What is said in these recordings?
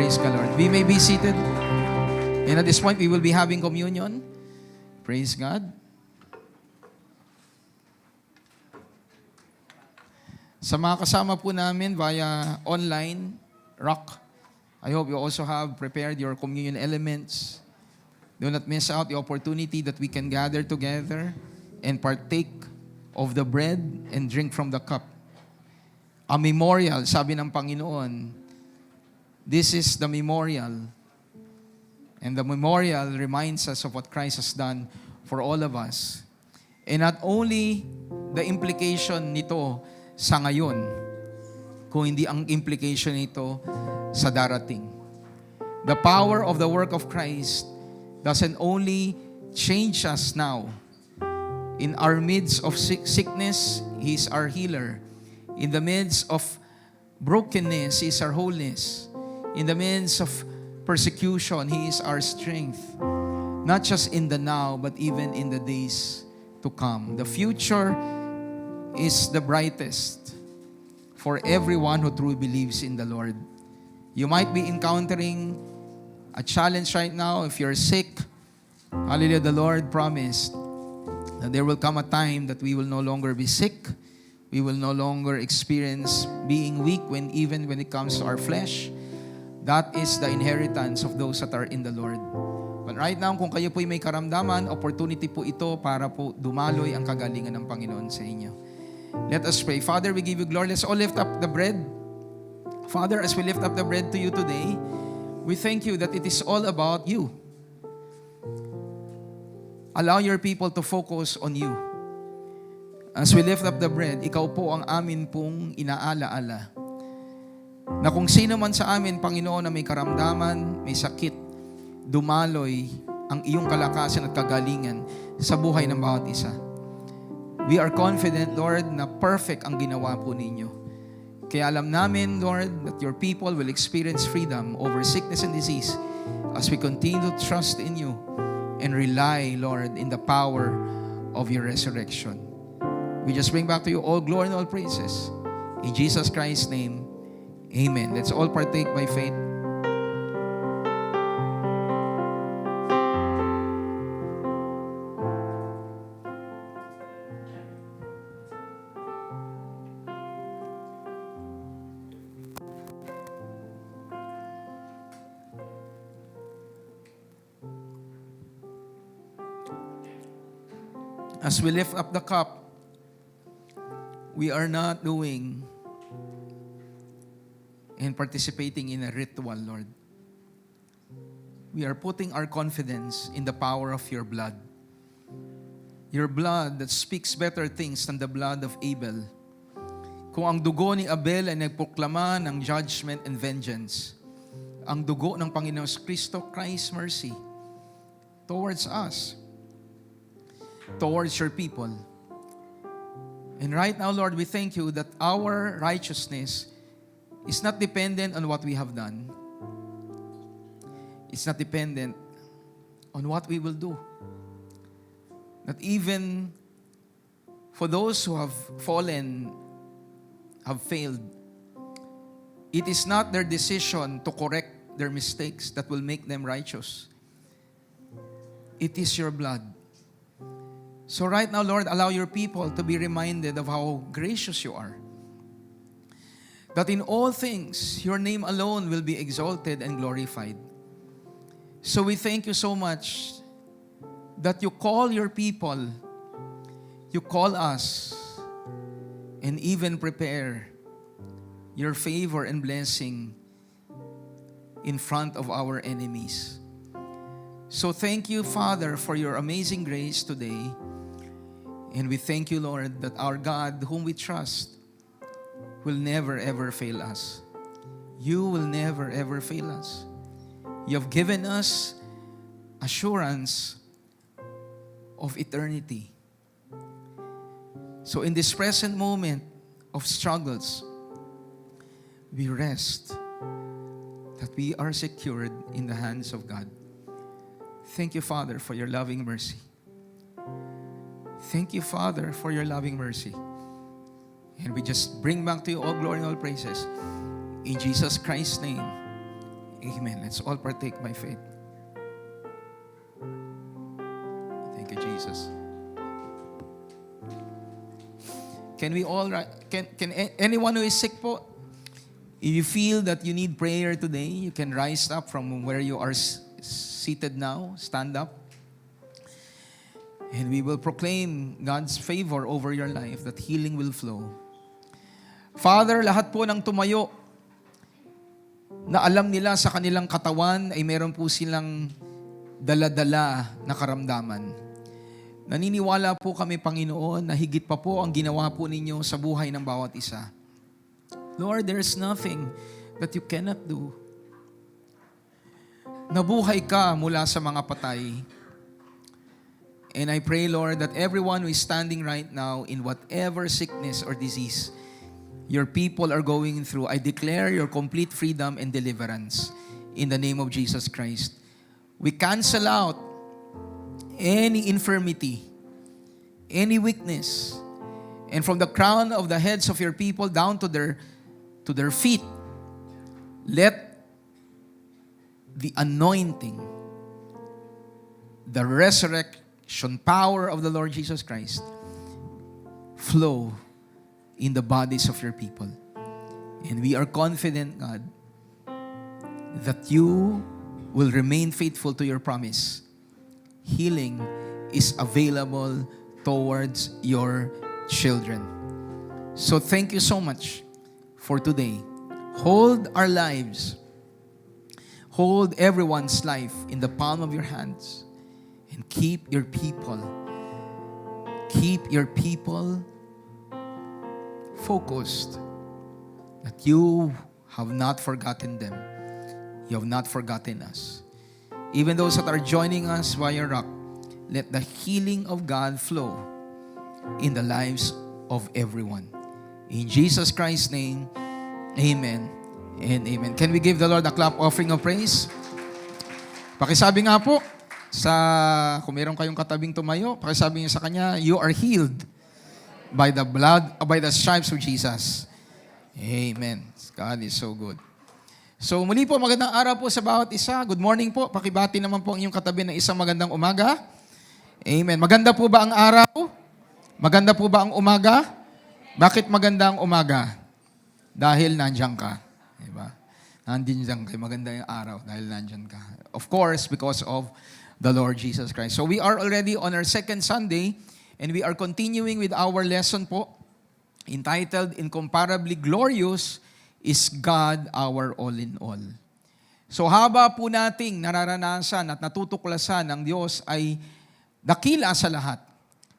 Praise the Lord. We may be seated. And at this point, we will be having communion. Praise God. Sa mga kasama po namin via online, rock, I hope you also have prepared your communion elements. Do not miss out the opportunity that we can gather together and partake of the bread and drink from the cup. A memorial, sabi ng Panginoon, this is the memorial. And the memorial reminds us of what Christ has done for all of us. And not only the implication nito sa ngayon, kung hindi ang implication nito sa darating. The power of the work of Christ doesn't only change us now. In our midst of sickness, He is our healer. In the midst of brokenness, He is our wholeness. In the midst of persecution, He is our strength. Not just in the now, but even in the days to come. The future is the brightest for everyone who truly believes in the Lord. You might be encountering a challenge right now. If you're sick, hallelujah, the Lord promised that there will come a time that we will no longer be sick. We will no longer experience being weak even when it comes to our flesh. That is the inheritance of those that are in the Lord. But right now, kung kayo po'y may karamdaman, opportunity po ito para po dumaloy ang kagalingan ng Panginoon sa inyo. Let us pray. Father, we give you glory. Let's all lift up the bread. Father, as we lift up the bread to you today, we thank you that it is all about you. Allow your people to focus on you. As we lift up the bread, ikaw po ang amin pong inaala-ala. Na kung sino man sa amin, Panginoon, na may karamdaman, may sakit, dumaloy ang iyong kalakasan at kagalingan sa buhay ng bawat isa. We are confident, Lord, na perfect ang ginawa po ninyo. Kaya alam namin, Lord, that your people will experience freedom over sickness and disease as we continue to trust in you and rely, Lord, in the power of your resurrection. We just bring back to you all glory and all praises. In Jesus Christ's name, amen. Let's all partake by faith. As we lift up the cup, we are not doing and participating in a ritual, Lord. We are putting our confidence in the power of your blood. Your blood that speaks better things than the blood of Abel. Kung ang dugo ni Abel ay nagproklama ng judgment and vengeance, ang dugo ng Panginoon Kristo, Christ's mercy towards us, towards your people. And right now, Lord, we thank you that our righteousness is not dependent on what we have done. It's not dependent on what we will do. That even for those who have fallen, have failed, it is not their decision to correct their mistakes that will make them righteous. It is your blood. So right now, Lord, allow your people to be reminded of how gracious you are. That in all things, your name alone will be exalted and glorified. So we thank you so much that you call your people, you call us, and even prepare your favor and blessing in front of our enemies. So thank you, Father, for your amazing grace today. And we thank you, Lord, that our God, whom we trust, will never ever fail us. You will never ever fail us. You have given us assurance of eternity. So in this present moment of struggles, we rest that we are secured in the hands of God. Thank you, Father, for your loving mercy. Thank you, Father, for your loving mercy. And we just bring back to you all glory and all praises. In Jesus Christ's name, Amen. Let's all partake by faith. Thank you, Jesus. Can we all, can anyone who is sick po, if you feel that you need prayer today, you can rise up from where you are seated now, stand up. And we will proclaim God's favor over your life, that healing will flow. Father, lahat po ng tumayo, na alam nila sa kanilang katawan ay meron po silang dala-dala na karamdaman. Naniniwala po kami, Panginoon, na higit pa po ang ginawa po ninyo sa buhay ng bawat isa. Lord, there's nothing that you cannot do. Nabuhay ka mula sa mga patay. And I pray, Lord, that everyone who is standing right now in whatever sickness or disease your people are going through, I declare your complete freedom and deliverance in the name of Jesus Christ. We cancel out any infirmity, any weakness, and from the crown of the heads of your people down to their feet, let the anointing, the resurrection power of the Lord Jesus Christ flow in the bodies of your people. And we are confident, God, that you will remain faithful to your promise. Healing is available towards your children. So thank you so much for today. Hold our lives. Hold everyone's life in the palm of your hands. And keep your people focused, that you have not forgotten them. You have not forgotten us. Even those that are joining us via Rock, let the healing of God flow in the lives of everyone. In Jesus Christ's name, amen and amen. Can we give the Lord a clap offering of praise? Pakisabi nga po, kung meron kayong katabing tumayo, pakisabi niyo sa kanya, you are healed by the blood, by the stripes of Jesus. Amen. God is so good. So muli po, magandang araw po sa bawat isa. Good morning po. Pakibati naman po ang iyong katabi na isang magandang umaga. Amen. Maganda po ba ang araw? Maganda po ba ang umaga? Bakit maganda ang umaga? Dahil nandiyan ka. Diba? Nandiyan ka. Maganda yung araw dahil nandiyan ka. Of course, because of the Lord Jesus Christ. So we are already on our second Sunday, and we are continuing with our lesson po, entitled, Incomparably Glorious is God Our All-in-All. So haba po nating nararanasan at natutuklasan ng Diyos ay dakila sa lahat.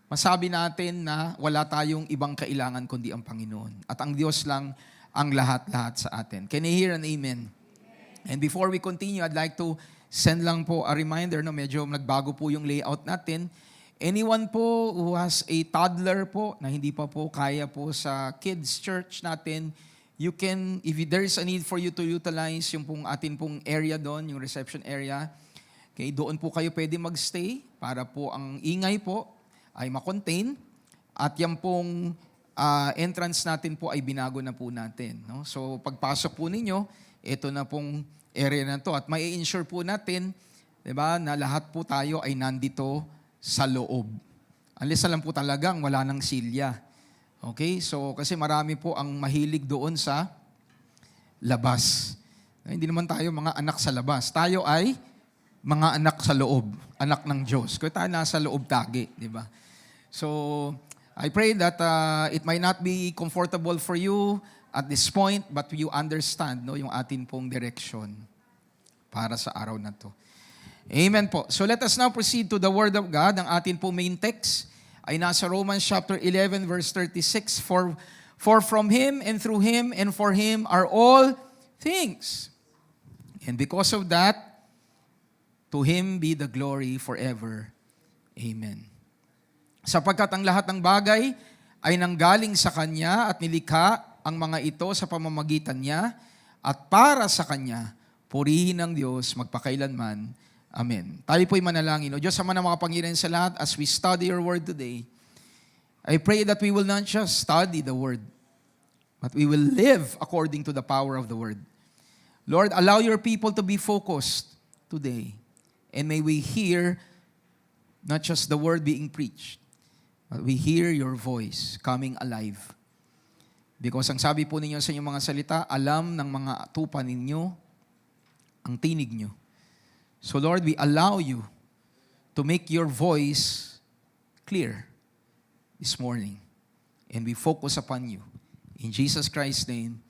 Masabi natin na wala tayong ibang kailangan kundi ang Panginoon. At ang Diyos lang ang lahat-lahat sa atin. Can you hear an amen? And before we continue, I'd like to send lang po a reminder, no, medyo nagbago po yung layout natin. Anyone po who has a toddler po na hindi pa po kaya po sa kids church natin, you can, if there is a need for you to utilize yung pong atin pong area doon, yung reception area, okay, doon po kayo pwede magstay para po ang ingay po ay makontain at yung pong entrance natin po ay binago na po natin. No? So pagpasok po ninyo, ito na pong area na to at may ensure po natin, diba, na lahat po tayo ay nandito sa loob. Unless na lang po talagang wala ng silya. Okay? So, kasi marami po ang mahilig doon sa labas. Hindi naman tayo mga anak sa labas. Tayo ay mga anak sa loob. Anak ng Diyos. Kaya tayo nasa loob tagi. Diba? So, I pray that it might not be comfortable for you at this point, but you understand, no, yung atin pong direction para sa araw na to. Amen po. So let us now proceed to the Word of God. Ang atin po main text ay nasa Romans chapter 11 verse 36. For from Him and through Him and for Him are all things. And because of that, to Him be the glory forever. Amen. Sapagkat ang lahat ng bagay ay nanggaling sa Kanya at nilikha ang mga ito sa pamamagitan niya at para sa Kanya, purihin ng Diyos magpakailanman. Amen. Tayo po'y manalangin. O Diyos, Ama ng mga Panginoon sa lahat, as we study your word today, I pray that we will not just study the word, but we will live according to the power of the word. Lord, allow your people to be focused today. And may we hear not just the word being preached, but we hear your voice coming alive. Because ang sabi po ninyo sa inyong mga salita, alam ng mga tupa ninyo ang tinig nyo. So Lord, we allow you to make your voice clear this morning. And we focus upon you. In Jesus Christ's name,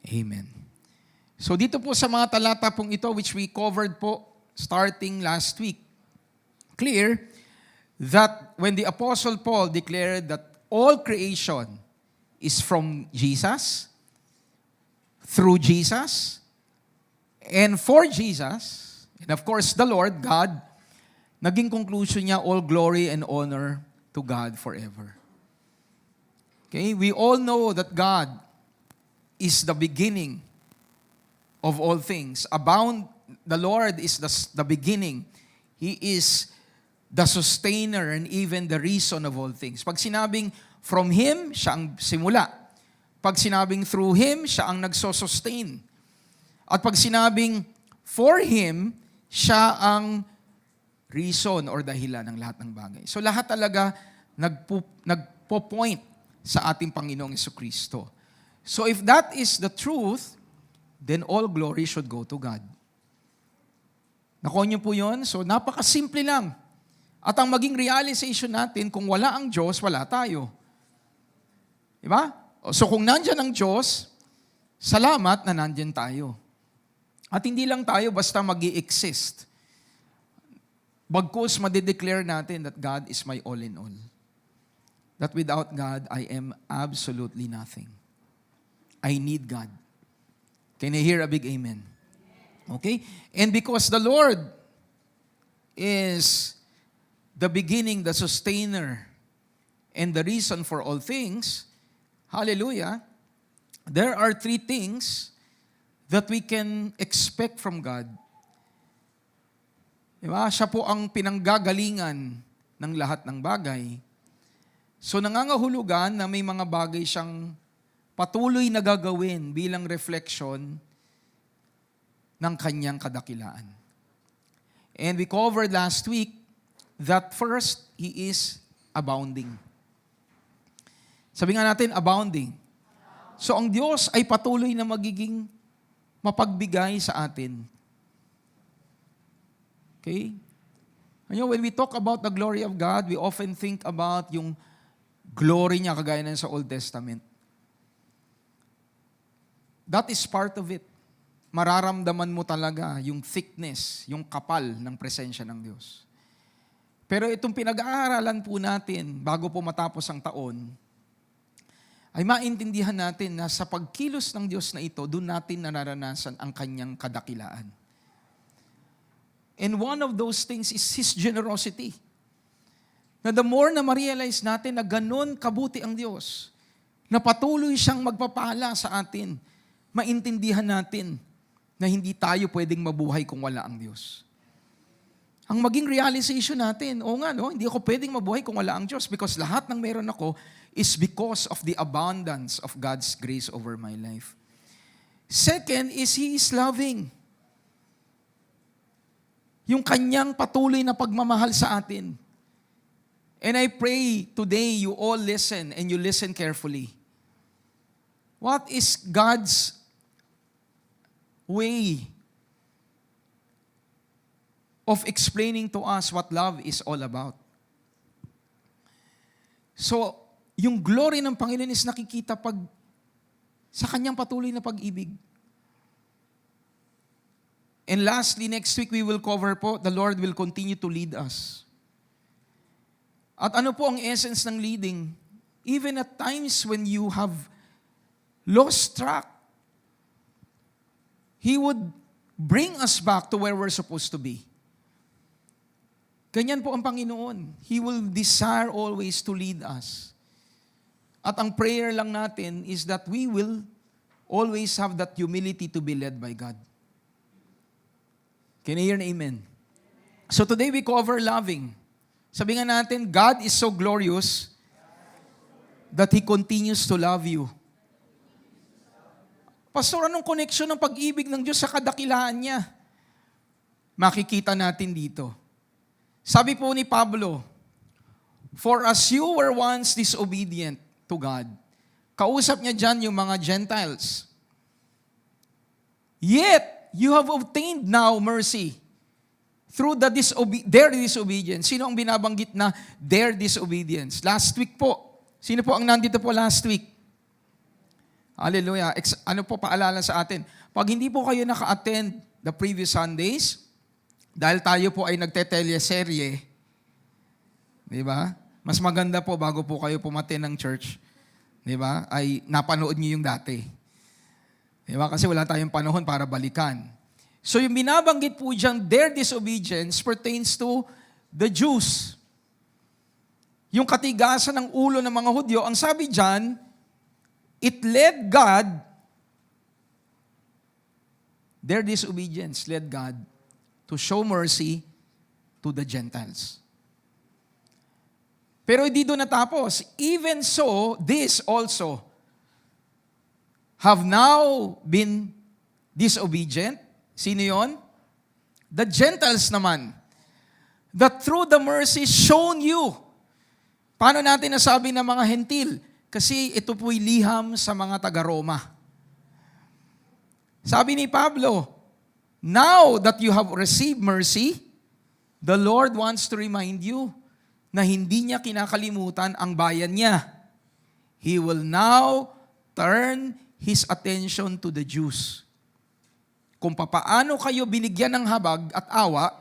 amen. So dito po sa mga talata pong ito, which we covered po starting last week, clear that when the Apostle Paul declared that all creation is from Jesus, through Jesus, and for Jesus, and of course the Lord, God, naging conclusion niya, all glory and honor to God forever. Okay, we all know that God is the beginning of all things. The Lord is the beginning. He is the sustainer and even the reason of all things. Pag sinabing from Him, siya ang simula. Pag sinabing through Him, siya ang nagsosustain. At pag sinabing for Him, siya ang reason or dahilan ng lahat ng bagay. So lahat talaga nagpo-point sa ating Panginoong Jesucristo. So if that is the truth, then all glory should go to God. Nakuha niyo po yun? So napakasimple lang. At ang maging realization natin, kung wala ang Diyos, wala tayo. Diba? So kung nandyan ang Diyos, salamat na nandyan tayo. At hindi lang tayo basta mag-i-exist. Bagkus madideclare natin that God is my all in all. That without God, I am absolutely nothing. I need God. Can I hear a big amen? Okay? And because the Lord is the beginning, the sustainer, and the reason for all things, hallelujah, there are three things that we can expect from God. Diba? Siya po ang pinanggagalingan ng lahat ng bagay. So nangangahulugan na may mga bagay siyang patuloy na gagawin bilang reflection ng kanyang kadakilaan. And we covered last week that first, He is abounding. Sabi nga natin, abounding. So ang Diyos ay patuloy na magiging mapagbigay sa atin. Okay? When we talk about the glory of God, we often think about yung glory niya kagaya na sa Old Testament. That is part of it. Mararamdaman mo talaga yung thickness, yung kapal ng presensya ng Diyos. Pero itong pinag-aaralan po natin bago po matapos ang taon, ay maintindihan natin na sa pagkilos ng Diyos na ito, doon natin nararanasan ang kanyang kadakilaan. And one of those things is His generosity. Na the more na ma-realize natin na ganun kabuti ang Diyos, na patuloy siyang magpapala sa atin, maintindihan natin na hindi tayo pwedeng mabuhay kung wala ang Diyos. Ang maging realization natin, hindi ako pwedeng mabuhay kung wala ang Diyos because lahat ng meron ako is because of the abundance of God's grace over my life. Second is He is loving. Yung kanyang patuloy na pagmamahal sa atin. And I pray today you all listen and you listen carefully. What is God's way of explaining to us what love is all about? So, yung glory ng Panginoon is nakikita sa kanyang patuloy na pag-ibig. And lastly, next week we will cover po, the Lord will continue to lead us. At ano po ang essence ng leading? Even at times when you have lost track, He would bring us back to where we're supposed to be. Ganyan po ang Panginoon. He will desire always to lead us. At ang prayer lang natin is that we will always have that humility to be led by God. Can you hear an amen? So today we cover loving. Sabi nga natin, God is so glorious that He continues to love you. Pastor, anong koneksyon ng pag-ibig ng Diyos sa kadakilaan niya? Makikita natin dito. Sabi po ni Pablo, "For as you were once disobedient to God," kausap niya dyan yung mga Gentiles, "yet you have obtained now mercy through their disobedience." Sino ang binabanggit na their disobedience? Last week po. Sino po ang nandito po last week? Hallelujah. Ano po paalala sa atin? Pag hindi po kayo naka-attend the previous Sundays, dahil tayo po ay nagte-teleserye, di ba? Mas maganda po bago po kayo pumaten ng church, di ba? Ay napanood niyo yung dati. Di ba? Kasi wala tayong panahon para balikan. So yung binabanggit po dyan, their disobedience pertains to the Jews. Yung katigasan ng ulo ng mga Hudyo, ang sabi dyan, it led God, their disobedience led God to show mercy to the Gentiles. Pero hindi doon natapos. Even so, this also have now been disobedient. Sino yon? The Gentiles naman. That through the mercy shown you. Paano natin nasabi ng mga hentil? Kasi ito po'y liham sa mga taga-Roma. Sabi ni Pablo, now that you have received mercy, the Lord wants to remind you na hindi niya kinakalimutan ang bayan niya. He will now turn His attention to the Jews. Kung papaano kayo binigyan ng habag at awa,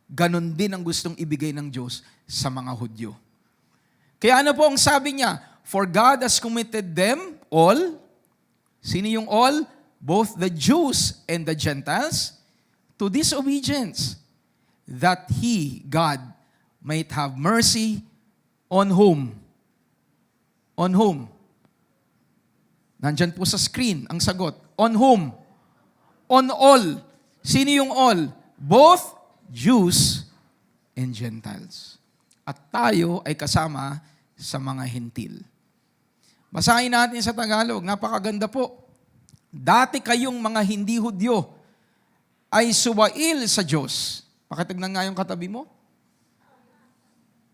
ganon din ang gustong ibigay ng Diyos sa mga Hudyo. Kaya ano po ang sabi niya? For God has committed them all. Sino yung all? Both the Jews and the Gentiles to disobedience, that He, God, might have mercy on whom? On whom? Nandyan po sa screen ang sagot. On whom? On all. Sino yung all? Both Jews and Gentiles. At tayo ay kasama sa mga hentil. Basahin natin sa Tagalog. Napakaganda po. Dati kayong mga hindi Hudyo ay suwail sa Diyos. Pakitignan nga yung katabi mo.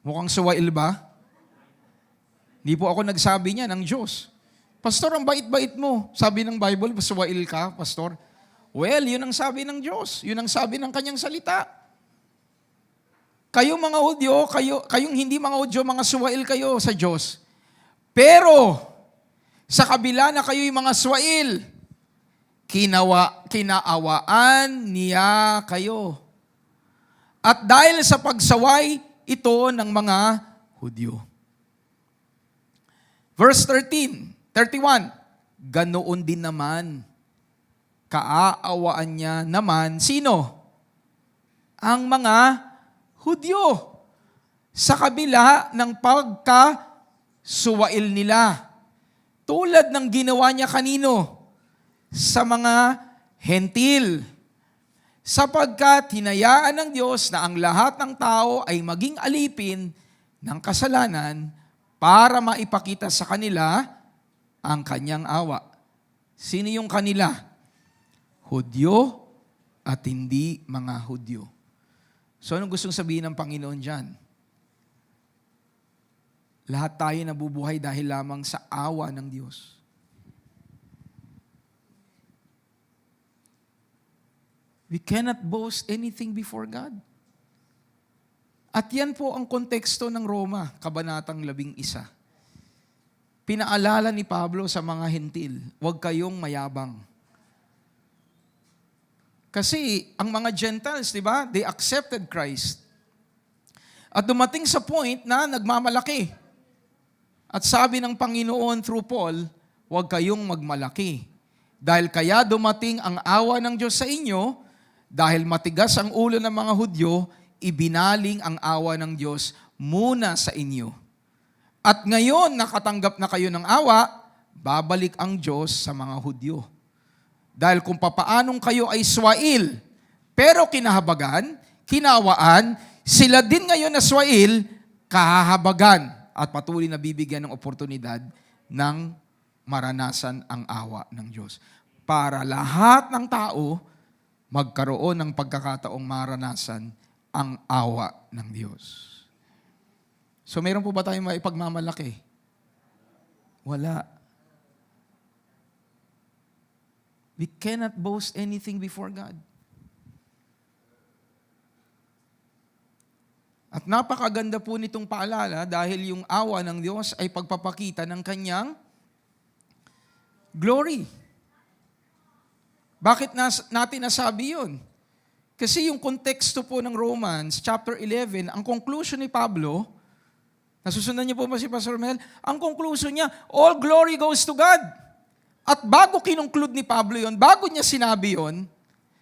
Mukhang suwail ba? Hindi po ako nagsabi niya ng Diyos. Pastor, ang bait-bait mo. Sabi ng Bible, suwail ka, Pastor. Well, yun ang sabi ng Diyos. Yun ang sabi ng kanyang salita. Kayong mga Hudyo, kayong hindi mga Hudyo, mga suwail kayo sa Diyos. Pero, sa kabila na kayo'y mga suwail, kinaawaan niya kayo. At dahil sa pagsaway ito ng mga Hudyo. Verse 31, ganoon din naman, kaaawaan niya naman, sino? Ang mga Hudyo. Sa kabila ng pagkasuwail nila. Tulad ng ginawa niya kanino? Sa mga hentil. Sapagkat hinayaan ng Diyos na ang lahat ng tao ay maging alipin ng kasalanan para maipakita sa kanila ang kanyang awa. Sino yung kanila? Hudyo at hindi mga Hudyo. So anong gustong sabihin ng Panginoon dyan? Lahat tayo nabubuhay dahil lamang sa awa ng Diyos. We cannot boast anything before God. At yan po ang konteksto ng Roma, Kabanatang 11. Pinaalala ni Pablo sa mga hentil, huwag kayong mayabang. Kasi ang mga Gentiles, di ba, they accepted Christ. At dumating sa point na nagmamalaki. At sabi ng Panginoon through Paul, huwag kayong magmalaki. Dahil kaya dumating ang awa ng Diyos sa inyo, dahil matigas ang ulo ng mga Hudyo, ibinaling ang awa ng Diyos muna sa inyo. At ngayon, nakatanggap na kayo ng awa, babalik ang Diyos sa mga Hudyo. Dahil kung papaanong kayo ay swail, pero kinahabagan, kinawaan, sila din ngayon na swail, kahahabagan, at patuloy na bibigyan ng oportunidad ng maranasan ang awa ng Diyos. para lahat ng tao magkaroon ng pagkakataong maranasan ang awa ng Diyos. So, meron po ba tayong maipagmamalaki? Wala. We cannot boast anything before God. At napakaganda po nitong paalala dahil yung awa ng Diyos ay pagpapakita ng kanyang glory. Bakit natin nasabi yun? Kasi yung konteksto po ng Romans, chapter 11, ang conclusion ni Pablo, nasusundan niyo po ba si Pastor Mel? Ang conclusion niya, all glory goes to God. At bago kinongclude ni Pablo yon, bago niya sinabi yon,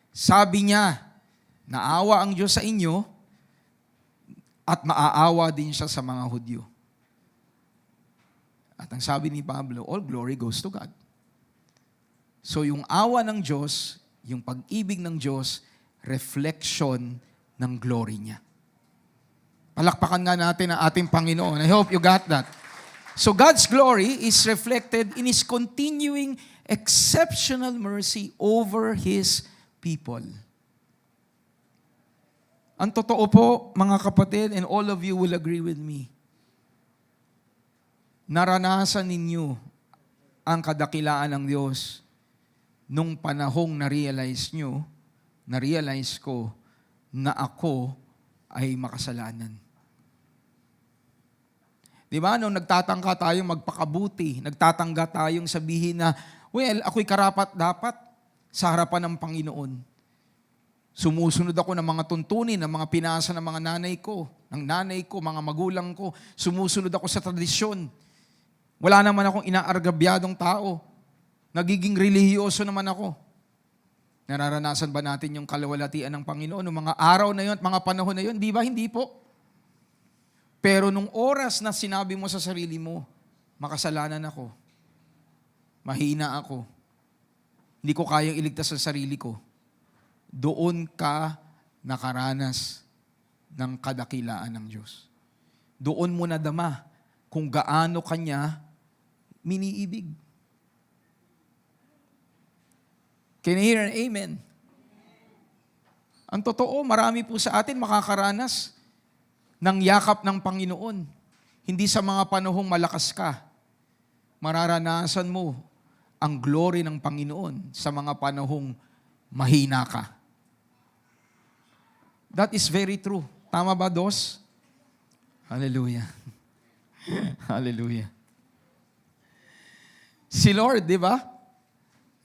sabi niya, naawa ang Diyos sa inyo at maaawa din siya sa mga Hudyo. At ang sabi ni Pablo, all glory goes to God. So yung awa ng Diyos, yung pag-ibig ng Diyos, reflection ng glory niya. Palakpakan nga natin ang ating Panginoon. I hope you got that. So God's glory is reflected in His continuing exceptional mercy over His people. Ang totoo po, mga kapatid, and all of you will agree with me, naranasan ninyo ang kadakilaan ng Diyos nung panahong na-realize ko na ako ay makasalanan. Di ba? Nung nagtatangka tayong magpakabuti, nagtatangga tayong sabihin na, well, ako'y karapat-dapat sa harapan ng Panginoon. Sumusunod ako ng mga tuntunin, ng mga pinasa ng mga nanay ko, mga magulang ko. Sumusunod ako sa tradisyon. Wala naman akong inaargabyadong tao. Nagiging relihiyoso naman ako. Nararanasan ba natin yung kalawalatian ng Panginoon noong mga araw na yun at mga panahon na yun? Di ba? Hindi po. Pero nung oras na sinabi mo sa sarili mo, makasalanan ako, mahina ako, hindi ko kayang iligtas sa sarili ko, doon ka nakaranas ng kadakilaan ng Diyos. Doon mo nadama kung gaano kanya miniibig. Can you hear an amen? Ang totoo, marami po sa atin makakaranas ng yakap ng Panginoon. Hindi sa mga panahong malakas ka. Mararanasan mo ang glory ng Panginoon sa mga panahong mahina ka. That is very true. Tama ba, Dos? Hallelujah. Hallelujah. Si Lord, di ba?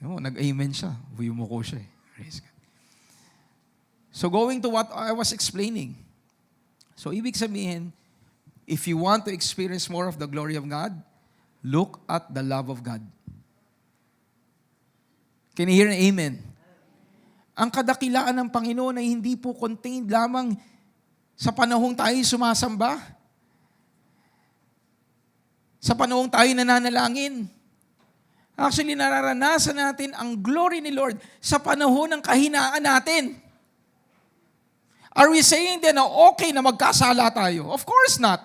Nag-amen siya. Buyumuko siya eh. Praise God. So going to what I was explaining. So ibig sabihin, if you want to experience more of the glory of God, look at the love of God. Can you hear an amen? Ang kadakilaan ng Panginoon ay hindi po contained lamang sa panahong tayo sumasamba. Sa panahong tayo nananalangin. Actually, nararanasan natin ang glory ni Lord sa panahon ng kahinaan natin. Are we saying then na okay na magkasala tayo? Of course not.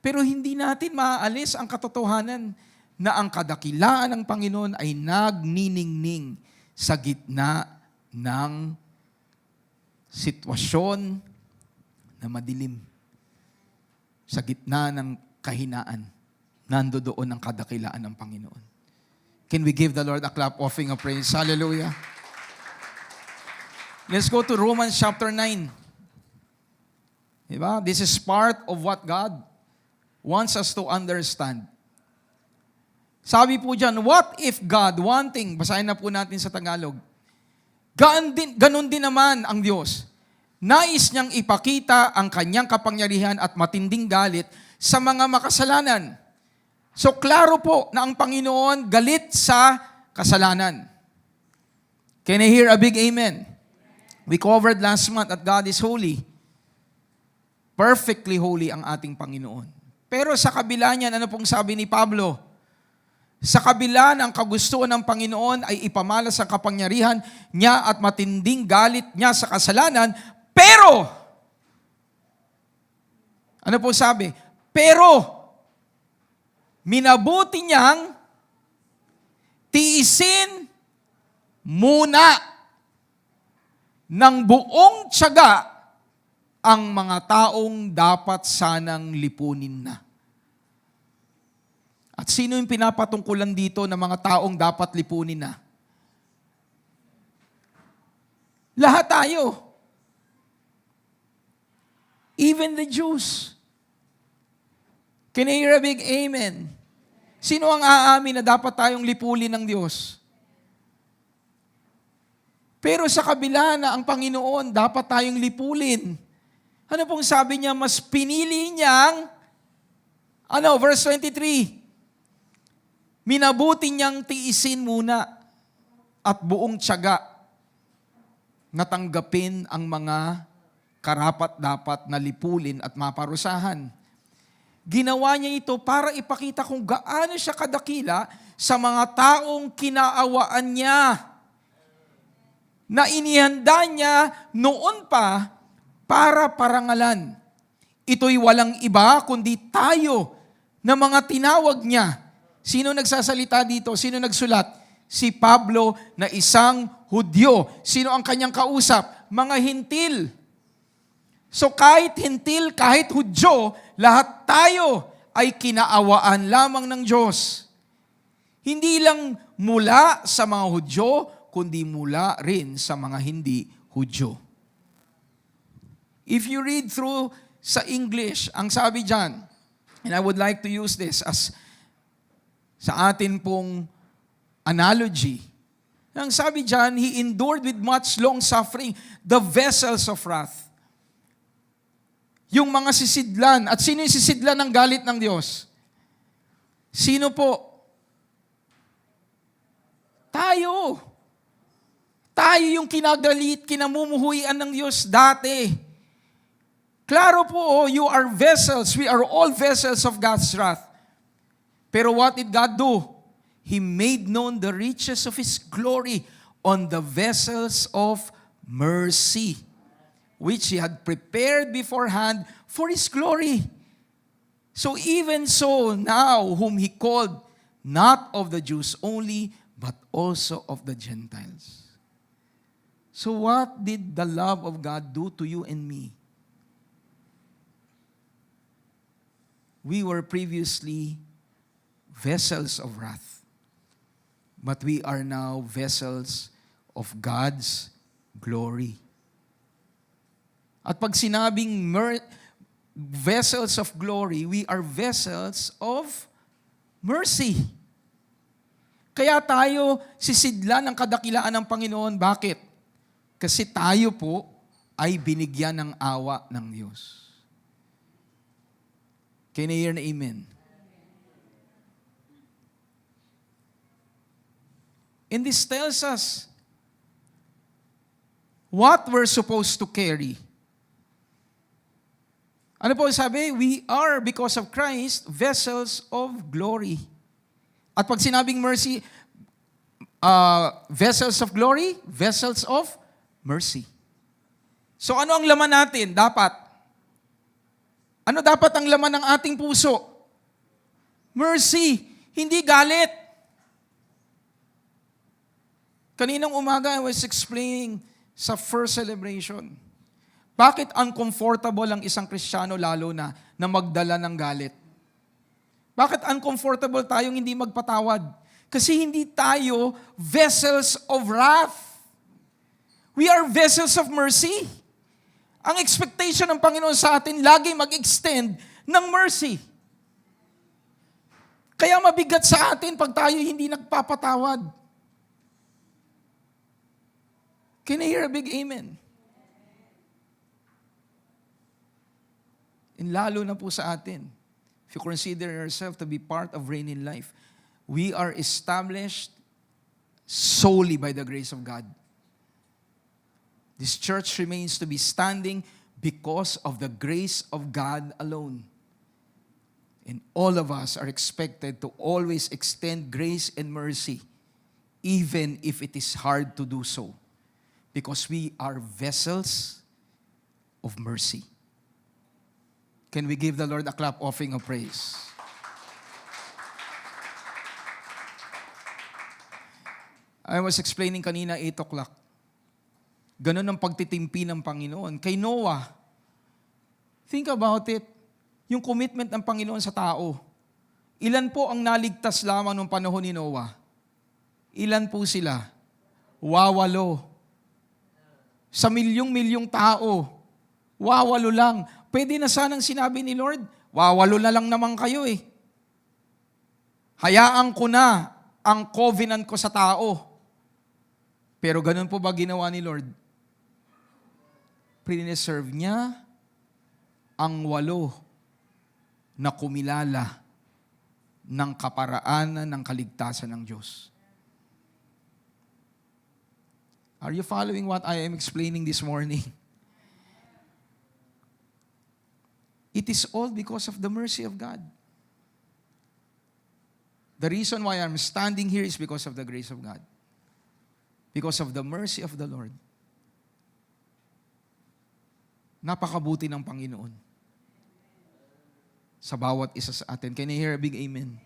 Pero hindi natin maaalis ang katotohanan na ang kadakilaan ng Panginoon ay nagniningning sa gitna ng sitwasyon na madilim. Sa gitna ng kahinaan, nandoon ang kadakilaan ng Panginoon. Can we give the Lord a clap offering of praise? Hallelujah. Let's go to Romans chapter 9. Diba? This is part of what God wants us to understand. Sabi po dyan, what if God wanting, basahin na po natin sa Tagalog, ganun din naman ang Diyos. Nais niyang ipakita ang kanyang kapangyarihan at matinding galit sa mga makasalanan. So klaro po na ang Panginoon galit sa kasalanan. Can I hear a big amen? We covered last month that God is holy. Perfectly holy ang ating Panginoon. Pero sa kabila niyan, ano pong sabi ni Pablo? Sa kabila ng kagustuhan ng Panginoon ay ipamalas ang kapangyarihan niya at matinding galit niya sa kasalanan. Pero, ano po sabi? Pero, minabuti niyang tiisin muna ng buong tiyaga ang mga taong dapat sanang lipunin na. At sino yung pinapatungkulan dito ng mga taong dapat lipunin na? Lahat tayo. Even the Jews. Can I hear a big amen? Sino ang aamin na dapat tayong lipulin ng Diyos? Pero sa kabila na ang Panginoon, dapat tayong lipulin. Ano pong sabi niya? Mas pinili niyang, verse 23, minabuti niyang tiisin muna at buong tiyaga na tanggapin ang mga karapat-dapat na lipulin at maparusahan. Ginawa niya ito para ipakita kung gaano siya kadakila sa mga taong kinaawaan niya, na inihanda niya noon pa para parangalan. Ito'y walang iba kundi tayo na mga tinawag niya. Sino nagsasalita dito? Sino nagsulat? Si Pablo na isang Hudyo. Sino ang kanyang kausap? Mga Hintil. So kahit Hintil, kahit Hudyo, lahat tayo ay kinaawaan lamang ng Diyos. Hindi lang mula sa mga Hudyo, kundi mula rin sa mga hindi Hudyo. If you read through sa English, ang sabi dyan, and I would like to use this as sa atin pong analogy. Ang sabi dyan, He endured with much long suffering the vessels of wrath. Yung mga sisidlan. At sino yung sisidlan ng galit ng Diyos? Sino po? Tayo. Tayo yung kinagalit, kinamumuhuian ng Diyos dati. Klaro po, you are vessels. We are all vessels of God's wrath. Pero what did God do? He made known the riches of His glory on the vessels of mercy, which He had prepared beforehand for His glory. So even so, now whom He called, not of the Jews only, but also of the Gentiles. So what did the love of God do to you and me? We were previously vessels of wrath, but we are now vessels of God's glory. At pag sinabing vessels of glory, we are vessels of mercy. Kaya tayo sisidlan ng kadakilaan ng Panginoon. Bakit? Kasi tayo po ay binigyan ng awa ng Diyos. Can I hear na amen? And this tells us what we're supposed to carry. Ano po sabi? We are, because of Christ, vessels of glory. At pag sinabing mercy, vessels of glory, vessels of mercy. So ano ang laman natin? Ano dapat ang laman ng ating puso? Mercy, hindi galit. Kaninang umaga, I was explaining sa first celebration, bakit uncomfortable ang isang Kristiyano lalo na magdala ng galit? Bakit uncomfortable tayong hindi magpatawad? Kasi hindi tayo vessels of wrath. We are vessels of mercy. Ang expectation ng Panginoon sa atin, lagi mag-extend ng mercy. Kaya mabigat sa atin pag tayo hindi nagpapatawad. Can I hear a big amen? And lalo na po sa atin, if you consider yourself to be part of Reign in Life, we are established solely by the grace of God. This church remains to be standing because of the grace of God alone. And all of us are expected to always extend grace and mercy, even if it is hard to do so, because we are vessels of mercy. Can we give the Lord a clap offering of praise? I was explaining kanina 8 o'clock. Ganun ang pagtitimpi ng Panginoon. Kay Noah, think about it. Yung commitment ng Panginoon sa tao. Ilan po ang naligtas lamang nung panahon ni Noah? Ilan po sila? 8. Sa milyong-milyong tao, 8 lang. Pwede na sanang sinabi ni Lord, 8 na lang naman kayo eh. Hayaan ko na ang covenant ko sa tao. Pero ganun po ba ginawa ni Lord? Preserve niya ang 8 na kumilala ng kaparaanan ng kaligtasan ng Diyos. Are you following what I am explaining this morning? It is all because of the mercy of God. The reason why I'm standing here is because of the grace of God. Because of the mercy of the Lord. Napakabuti ng Panginoon sa bawat isa sa atin. Can you hear a big amen?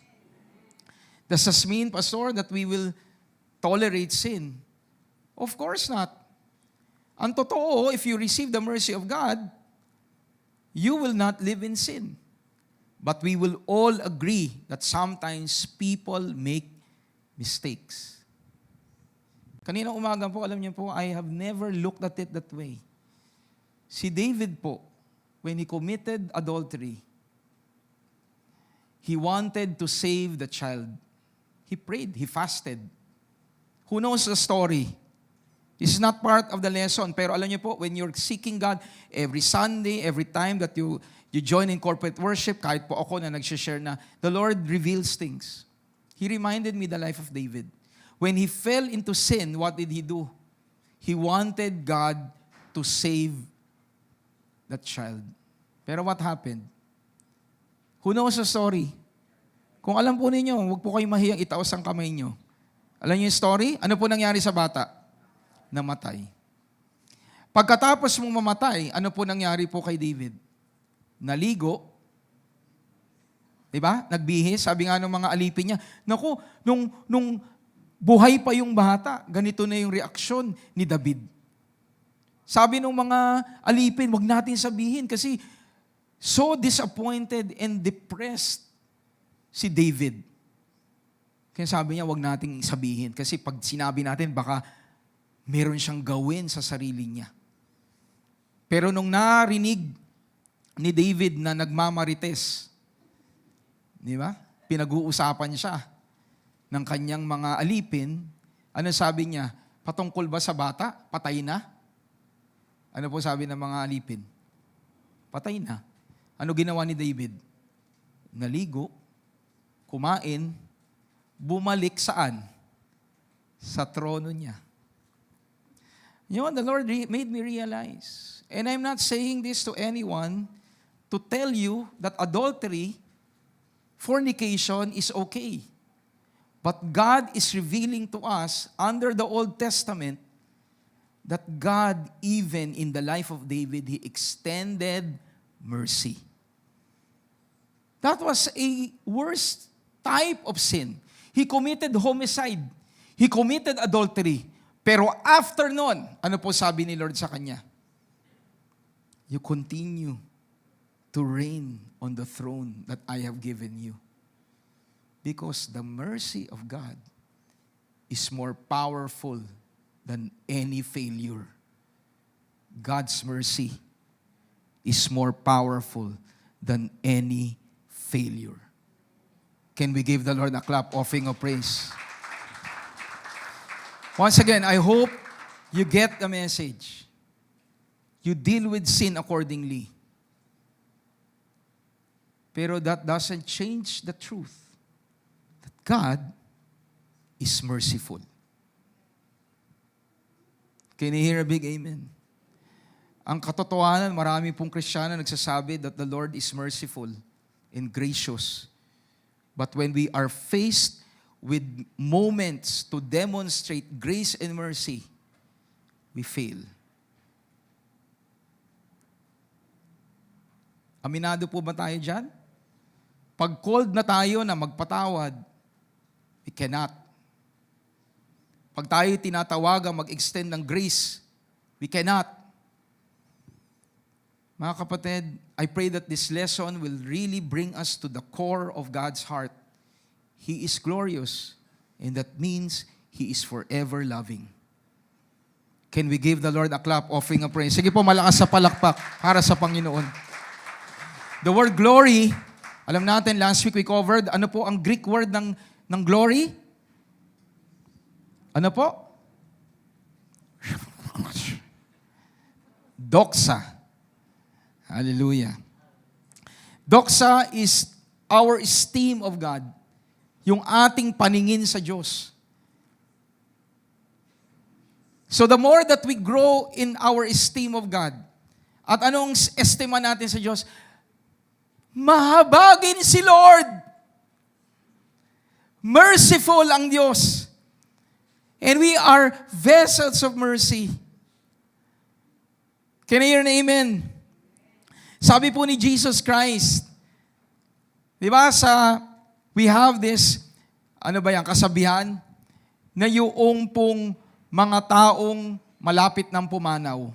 Does this mean, Pastor, that we will tolerate sin? Of course not. Ang totoo, if you receive the mercy of God, you will not live in sin. But we will all agree that sometimes people make mistakes. Kanina umaga po, alam niyo po, I have never looked at it that way. Si David po, when he committed adultery, he wanted to save the child. He prayed, he fasted. Who knows the story? This is not part of the lesson, pero alam niyo po, when you're seeking God, every Sunday, every time that you join in corporate worship, kahit po ako na nag-share na, the Lord reveals things. He reminded me the life of David. When he fell into sin, what did he do? He wanted God to save that child. Pero what happened? Who knows the story? Kung alam po ninyo, huwag po kayong mahiyang itaos ang kamay nyo. Alam niyo yung story? Ano po nangyari sa bata? Namatay. Pagkatapos mong mamatay, ano po nangyari po kay David? Naligo. Diba? Nagbihis. Sabi nga ng mga alipin niya, naku, nung buhay pa yung bata, ganito na yung reaksyon ni David. Sabi ng mga alipin, wag natin sabihin kasi so disappointed and depressed si David. Kaya sabi niya, wag nating sabihin kasi pag sinabi natin, baka meron siyang gawin sa sarili niya. Pero nung narinig ni David na nagmamarites, di ba? Pinag-uusapan siya ng kanyang mga alipin. Ano sabi niya? Patungkol ba sa bata? Patay na? Ano po sabi ng mga alipin? Patay na. Ano ginawa ni David? Naligo, kumain, bumalik saan? Sa trono niya. You know, the Lord made me realize, and I'm not saying this to anyone to tell you that adultery, fornication is okay. But God is revealing to us under the Old Testament that God, even in the life of David, He extended mercy. That was a worst type of sin. He committed homicide. He committed adultery. Pero after nun, ano po sabi ni Lord sa kanya? You continue to reign on the throne that I have given you. Because the mercy of God is more powerful than any failure. God's mercy is more powerful than any failure. Can we give the Lord a clap offering of praise? Once again, I hope you get the message. You deal with sin accordingly. Pero that doesn't change the truth that God is merciful. Can you hear a big amen? Ang katotohanan, marami pong Kristiyano nagsasabi that the Lord is merciful and gracious. But when we are faced with moments to demonstrate grace and mercy, we fail. Aminado po ba tayo dyan? Pag called na tayo na magpatawad, we cannot. Pag tayo tinatawagan mag-extend ng grace, we cannot. Mga kapatid, I pray that this lesson will really bring us to the core of God's heart. He is glorious, and that means He is forever loving. Can we give the Lord a clap, offering a praise? Sige po, malakas sa palakpak para sa Panginoon. The word glory, alam natin, last week we covered, ano po ang Greek word ng glory? Ano po? Doxa. Hallelujah. Doxa is our esteem of God. Yung ating paningin sa Diyos. So the more that we grow in our esteem of God, at anong estima natin sa Diyos? Mahabagin si Lord. Merciful ang Diyos. And we are vessels of mercy. Can I hear an amen? Sabi po ni Jesus Christ, di ba we have this, kasabihan, na yung pong mga taong malapit ng pumanaw.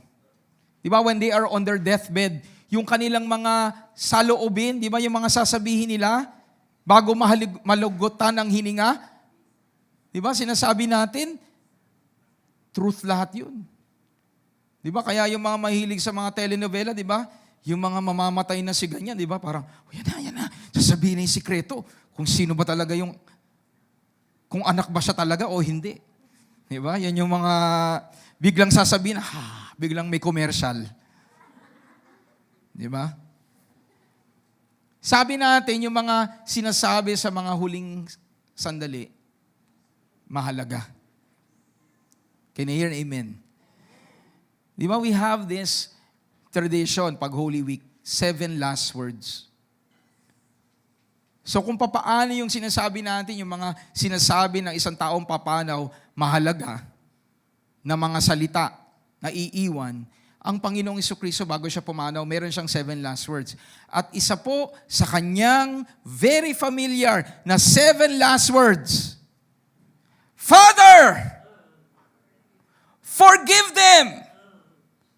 Di ba, when they are on their deathbed, yung kanilang mga saloobin, di ba, yung mga sasabihin nila, bago malugutan ng hininga, di ba, sinasabi natin, truth lahat yun. Di ba, kaya yung mga mahilig sa mga telenovela, di ba, yung mga mamamatay na si ganyan, di ba, parang, yan na, sasabihin na yung sikreto, kung sino ba talaga yung, kung anak ba siya talaga o hindi. Di ba, yan yung mga, biglang sasabihin, biglang may commercial. Di ba? Sabi natin, yung mga sinasabi sa mga huling sandali, mahalaga. Can you hear an amen? Di ba, we have this tradition, pag Holy Week, 7 last words. So kung papaano yung sinasabi natin, yung mga sinasabi ng isang taong papanaw, mahalaga, na mga salita na iiwan, ang Panginoong Jesucristo bago siya pumanaw, meron siyang 7 last words. At isa po sa kanyang very familiar na 7 last words, Father, forgive them,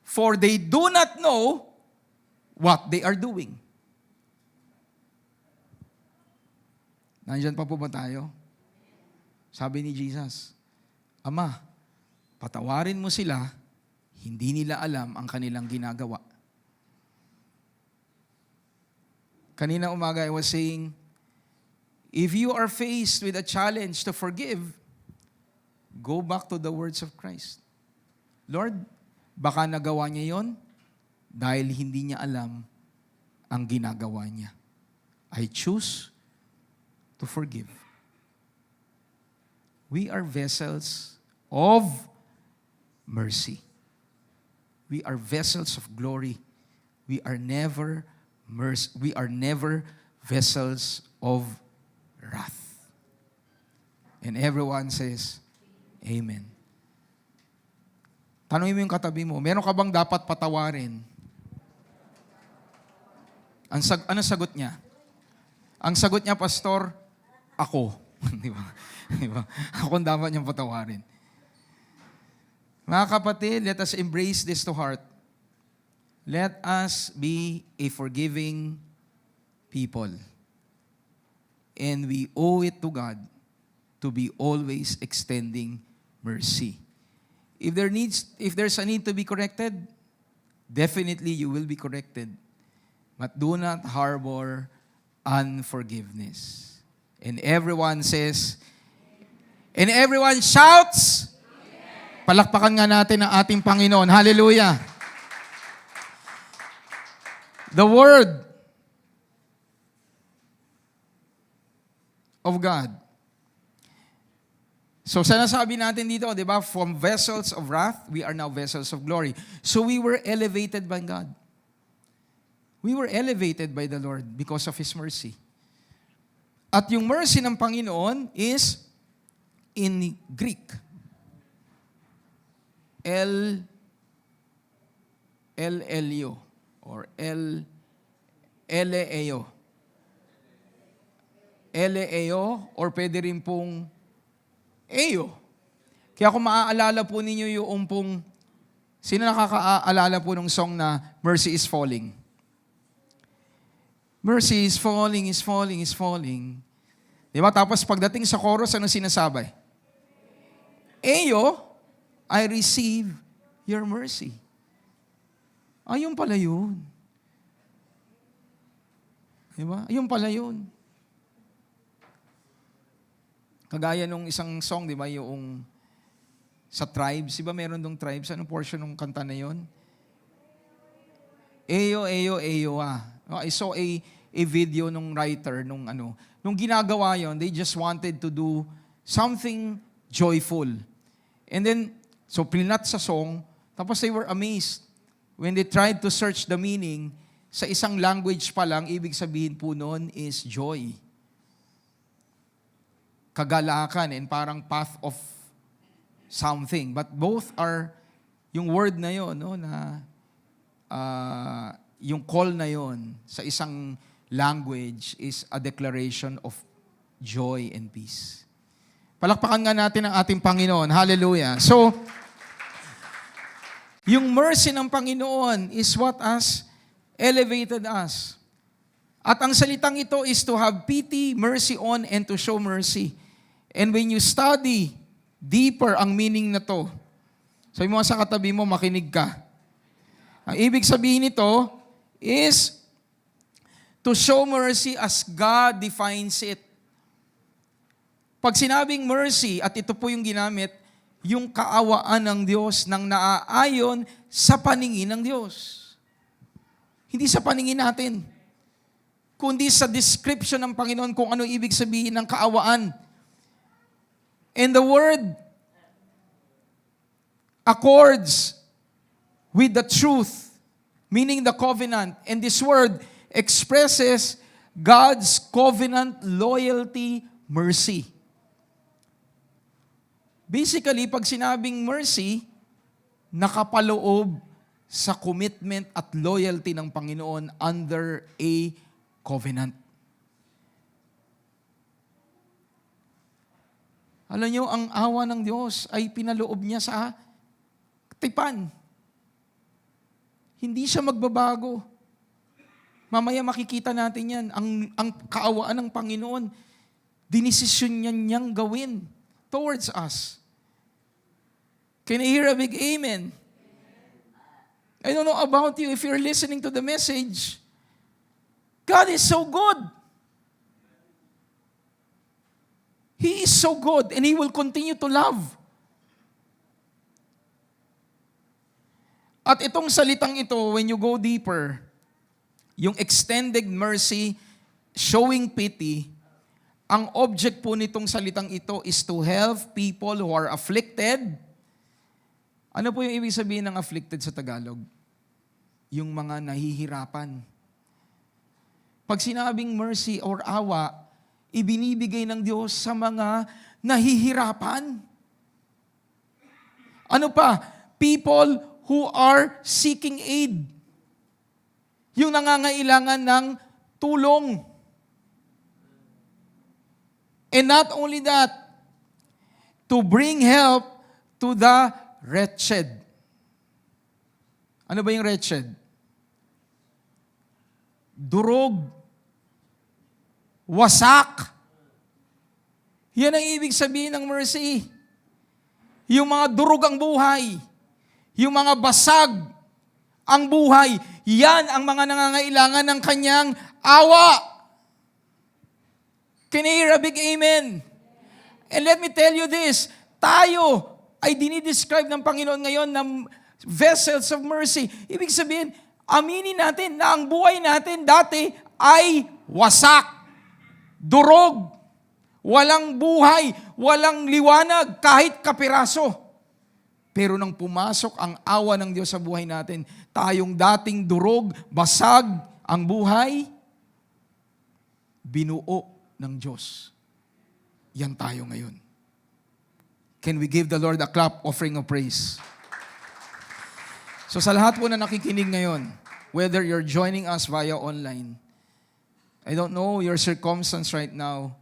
for they do not know what they are doing. Nandyan pa po ba tayo? Sabi ni Jesus, Ama, patawarin mo sila, hindi nila alam ang kanilang ginagawa. Kanina umaga, I was saying, if you are faced with a challenge to forgive, go back to the words of Christ. Lord, baka nagawa niya yon dahil hindi niya alam ang ginagawa niya. I choose to forgive. We are vessels of mercy. We are vessels of glory. We are never vessels of wrath. And everyone says, Amen. Tanungin mo yung katabi mo, meron ka bang dapat patawarin? Ano sagot niya? Ang sagot niya, Pastor, ako. Di ba? Di ba? Ako ang dapat niyang patawarin. Mga kapatid, let us embrace this to heart. Let us be a forgiving people. And we owe it to God to be always extending mercy. If there's a need to be corrected, definitely you will be corrected. But do not harbor unforgiveness. And everyone says, and everyone shouts, palakpakan nga natin ang ating Panginoon. Hallelujah. The Word of God. So sinasabi natin dito, di ba, from vessels of wrath, we are now vessels of glory. So we were elevated by God. We were elevated by the Lord because of His mercy. At yung mercy ng Panginoon is in Greek. Elelio or Eleeo. Eleeo or pwede rin pong Eo. Kaya kung maaalala po ninyo yung pong, sino nakakaalala po ng song na Mercy is Falling? Mercy is falling, is falling, is falling. Di ba? Tapos pagdating sa chorus, ano sinasabi? Eyo, I receive your mercy. Ayun pala yun. Di ba? Ayun pala yun. Kagaya nung isang song, di ba, yung sa tribes. Di ba meron dong tribes? Anong portion ng kanta na yun? Eyo, eyo, eyo I saw a video nung writer, nung ginagawa yon, they just wanted to do something joyful. And then, so plinat sa song, tapos they were amazed. When they tried to search the meaning, sa isang language pa lang, ibig sabihin po nun is joy. Kagalakan and parang path of something. But both are, yung word na yon, no, na yung call na yon sa isang language is a declaration of joy and peace. Palakpakan nga natin ang ating Panginoon. Hallelujah. So, yung mercy ng Panginoon is what has elevated us. At ang salitang ito is to have pity, mercy on, and to show mercy. And when you study deeper ang meaning na to, sabi mo sa katabi mo, makinig ka. Ang ibig sabihin nito is to show mercy as God defines it. Pag sinabing mercy, at ito po yung ginamit, yung kaawaan ng Diyos nang naaayon sa paningin ng Diyos. Hindi sa paningin natin, kundi sa description ng Panginoon kung ano ibig sabihin ng kaawaan. And the word accords with the truth, meaning the covenant. And this word expresses God's covenant loyalty, mercy. Basically, pag sinabing mercy, nakapaloob sa commitment at loyalty ng Panginoon under a covenant. Alam niyo, ang awa ng Diyos ay pinaloob niya sa tipan. Hindi siya magbabago. Mamaya makikita natin yan. Ang kaawaan ng Panginoon, dinesisyon niyang gawin towards us. Can I hear a big amen? I don't know about you if you're listening to the message. God is so good. He is so good and He will continue to love. At itong salitang ito, when you go deeper, yung extended mercy, showing pity, ang object po nitong salitang ito is to help people who are afflicted. Ano po yung ibig sabihin ng afflicted sa Tagalog? Yung mga nahihirapan. Pag sinabing mercy or awa, ibinibigay ng Diyos sa mga nahihirapan. Ano pa? People who are seeking aid. Yung nangangailangan ng tulong. And not only that, to bring help to the wretched. Ano ba yung wretched? Durog. Wasak. Yan ang ibig sabihin ng mercy. Yung mga durog ang buhay. Yung mga basag ang buhay. Yan ang mga nangangailangan ng kanyang awa. Can I hear a big amen? And let me tell you this, tayo ay dinidescribe ng Panginoon ngayon na vessels of mercy. Ibig sabihin, aminin natin na ang buhay natin dati ay wasak, durog, walang buhay, walang liwanag, kahit kapiraso. Pero nang pumasok ang awa ng Diyos sa buhay natin, tayong dating durog, basag ang buhay, binuo ng Diyos. Yan tayo ngayon. Can we give the Lord a clap offering of praise? So sa lahat po na nakikinig ngayon, whether you're joining us via online, I don't know your circumstance right now,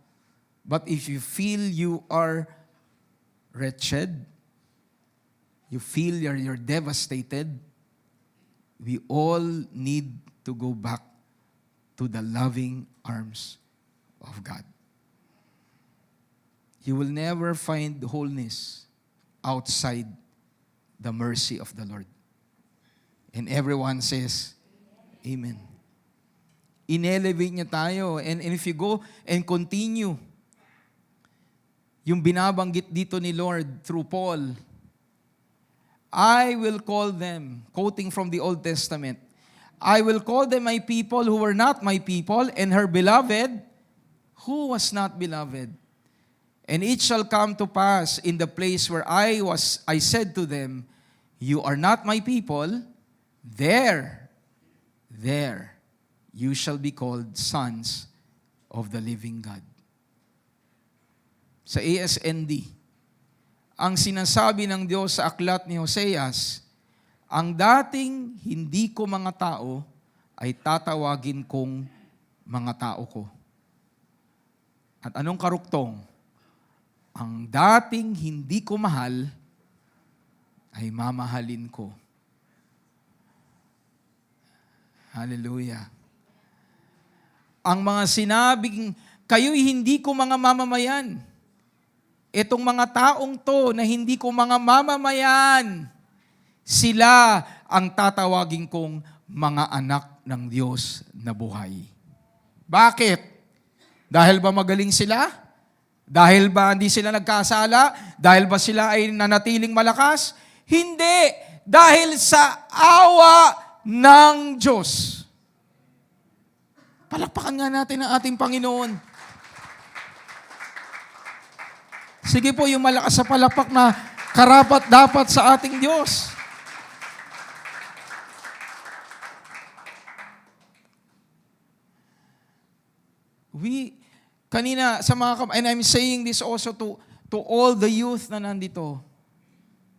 but if you feel you are wretched, you feel you're devastated, we all need to go back to the loving arms of God. You will never find wholeness outside the mercy of the Lord. And everyone says, Amen. In-elevate niya tayo. And if you go and continue, yung binabanggit dito ni Lord through Paul, I will call them, quoting from the Old Testament, I will call them my people who were not my people, and her beloved who was not beloved. And it shall come to pass in the place where I said to them, you are not my people, there, you shall be called sons of the living God. Sa ASND, ang sinasabi ng Diyos sa aklat ni Hoseas, ang dating hindi ko mga tao ay tatawagin kong mga tao ko. At anong karuktong? Ang dating hindi ko mahal ay mamahalin ko. Hallelujah. Ang mga sinabing, kayo'y hindi ko mga mamamayan. Itong mga taong to na hindi ko mga mamamayan, sila ang tatawagin kong mga anak ng Diyos na buhay. Bakit? Dahil ba magaling sila? Dahil ba hindi sila nagkasala? Dahil ba sila ay nanatiling malakas? Hindi. Dahil sa awa ng Diyos. Palakpakan nga natin ang ating Panginoon. Sige po, yung malakas sa palakpak na karapat dapat sa ating Diyos. Kanina, and I'm saying this also to all the youth na nandito,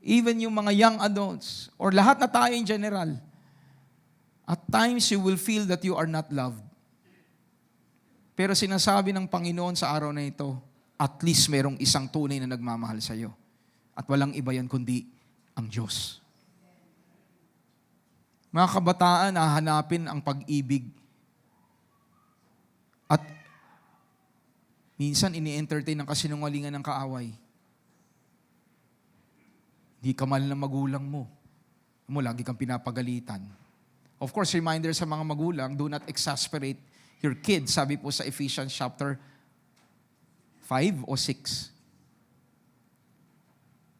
even yung mga young adults, or lahat na tayo in general, at times you will feel that you are not loved. Pero sinasabi ng Panginoon sa araw na ito, at least merong isang tunay na nagmamahal sa iyo. At walang iba yan kundi ang Diyos. Mga kabataan, hahanapin ang pag-ibig. At minsan ini-entertain ang kasinungalingan ng kaaway. Hindi ka mahal ng magulang mo. Lagi kang pinapagalitan. Of course, reminder sa mga magulang, do not exasperate your kids. Sabi po sa Ephesians chapter 5 o 6.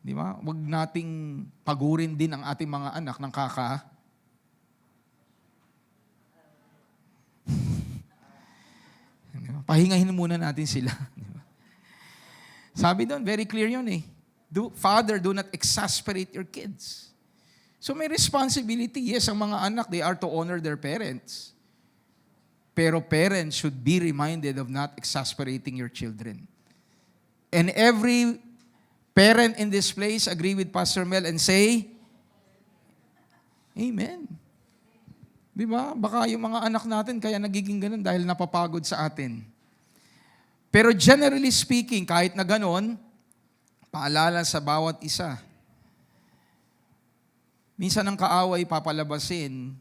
Di ba? Huwag nating pagurin din ang ating mga anak ng pahingahin muna natin sila. Sabi doon, very clear yun eh. Father, do not exasperate your kids. So may responsibility. Yes, ang mga anak, they are to honor their parents. Pero parents should be reminded of not exasperating your children. And every parent in this place agree with Pastor Mel and say, Amen. Di ba? Baka yung mga anak natin kaya nagiging ganun dahil napapagod sa atin. Pero generally speaking, kahit na ganun, paalala sa bawat isa. Minsan ang kaaway papalabasin,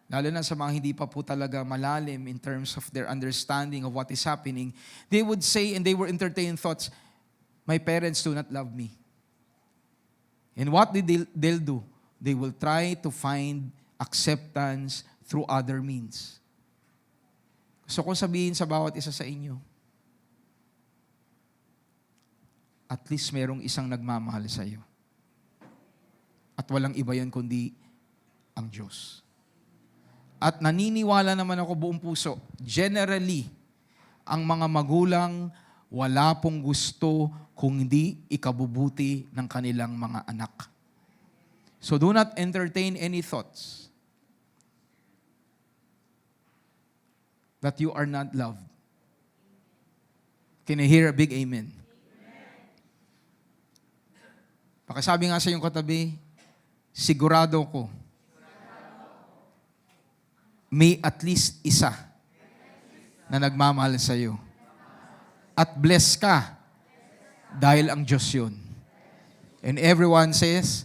lalo na sa mga hindi pa po talaga malalim in terms of their understanding of what is happening, they would say and they will entertain thoughts, my parents do not love me. And what they'll do? They will try to find acceptance through other means. Gusto ko sabihin sa bawat isa sa inyo, at least merong isang nagmamahal sa iyo. At walang iba yan kundi ang Diyos. At naniniwala naman ako buong puso, generally, ang mga magulang wala pong gusto kung hindi ikabubuti ng kanilang mga anak. So do not entertain any thoughts that you are not loved. Can I hear a big amen? Pakisabi nga sa iyong katabi, sigurado ko, may at least isa na nagmamahal sa iyo. At bless ka dahil ang Diyos yun. And everyone says,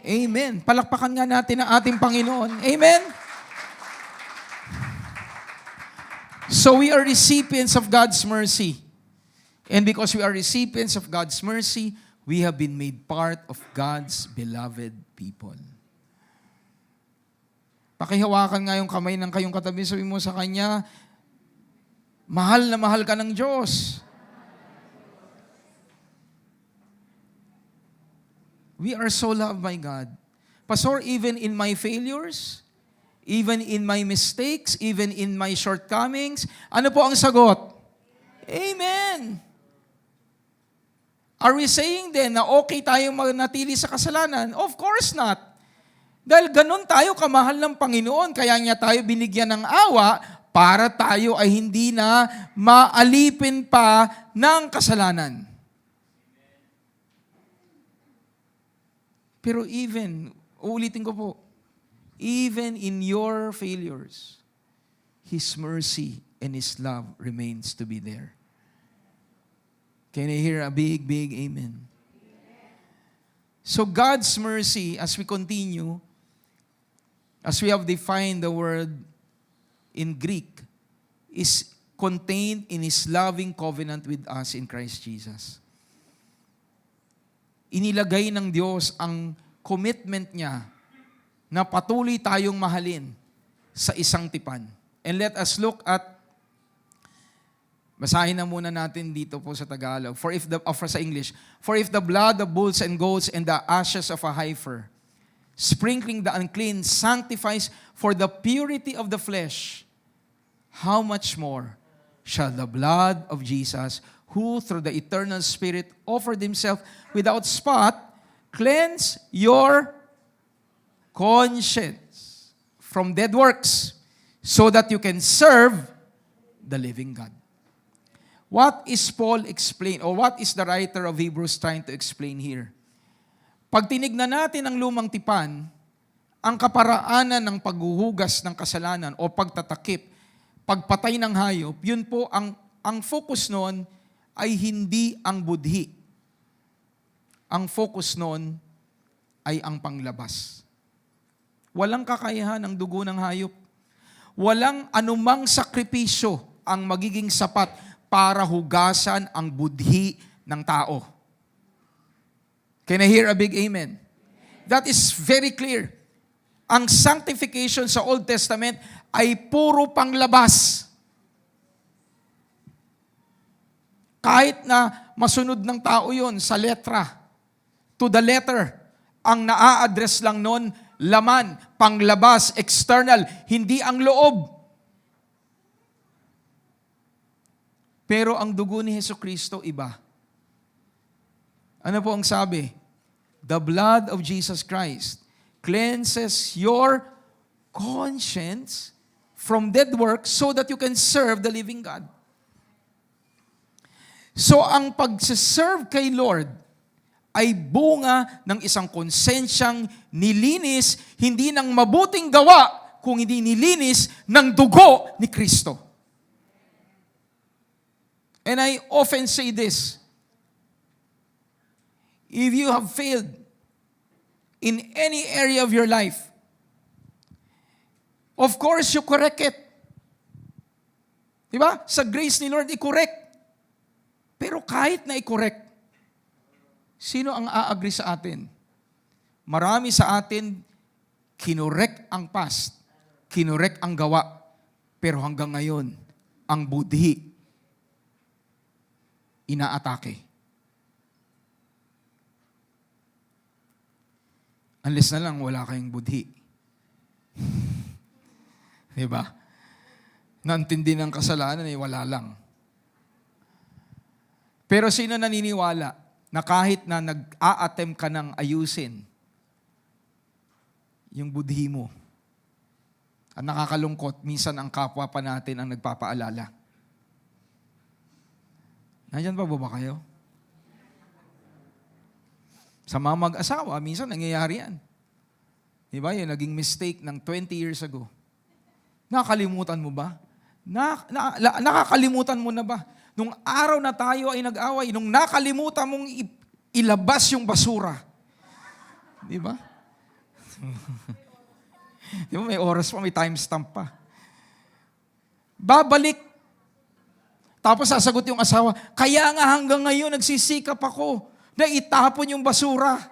Amen. Palakpakan nga natin ang ating Panginoon. Amen? So we are recipients of God's mercy. And because we are recipients of God's mercy, we have been made part of God's beloved people. Pakihawakan nga yung kamay ng kayong katabi, sabi mo sa kanya, mahal na mahal ka ng Diyos. We are so loved by God. Pastor, even in my failures, even in my mistakes, even in my shortcomings, ano po ang sagot? Amen. Are we saying then na okay tayong manatili sa kasalanan? Of course not. Dahil ganun tayo kamahal ng Panginoon, kaya niya tayo binigyan ng awa para tayo ay hindi na maalipin pa ng kasalanan. Pero even, uulitin ko po, even in your failures, His mercy and His love remains to be there. Can I hear a big, big amen? So God's mercy, as we continue, as we have defined the word in Greek, is contained in His loving covenant with us in Christ Jesus. Inilagay ng Diyos ang commitment niya na patuloy tayong mahalin sa isang tipan. And let us look at, basahin na muna natin dito po sa Tagalog, sa English, for if the blood of bulls and goats and the ashes of a heifer, sprinkling the unclean, sanctifies for the purity of the flesh, how much more shall the blood of Jesus, who through the eternal Spirit offered Himself without spot, cleanse your conscience from dead works, so that you can serve the living God. What is Paul explain, or what is the writer of Hebrews trying to explain here? Pag tinignan natin ang lumang tipan, ang kaparaanan ng paghuhugas ng kasalanan o pagtatakip, pagpatay ng hayop, yun po ang focus noon ay hindi ang budhi. Ang focus noon ay ang panglabas. Walang kakayahan ng dugo ng hayop. Walang anumang sakripisyo ang magiging sapat para hugasan ang budhi ng tao. Can I hear a big amen? That is very clear. Ang sanctification sa Old Testament ay puro panglabas. Kahit na masunod ng tao yun sa letra, to the letter, ang naa-address lang nun, laman, panglabas, external, hindi ang loob. Pero ang dugo ni Jesucristo, iba. Ano po ang sabi? The blood of Jesus Christ cleanses your conscience from dead works so that you can serve the living God. So ang pag-serve kay Lord ay bunga ng isang konsensyang nilinis, hindi ng mabuting gawa, kung hindi nilinis ng dugo ni Kristo. And I often say this, if you have failed in any area of your life, of course, you correct it. Diba? Sa grace ni Lord, i-correct. Pero kahit na i-correct, sino ang a-agree sa atin? Marami sa atin, kinorek ang past, kinorek ang gawa, pero hanggang ngayon, ang budhi, inaatake. Unless na lang wala kayong budhi. Diba? Naintindi ng kasalanan ay wala lang. Pero sino naniniwala na kahit na nag-a-attempt ka ng ayusin yung budhi mo, at nakakalungkot, minsan ang kapwa pa natin ang nagpapaalala. Nandiyan ba kayo? Sa mga mag-asawa, minsan nangyayari yan. Diba? Yung naging mistake ng 20 years ago. Nakakalimutan mo ba? Nakakalimutan mo na ba? Nung araw na tayo ay nag-away, nung nakalimutan mong ilabas yung basura, Di ba? Di ba may oras pa, may timestamp pa. Babalik. Tapos sasagot yung asawa, kaya nga hanggang ngayon nagsisikap ako na itapon yung basura.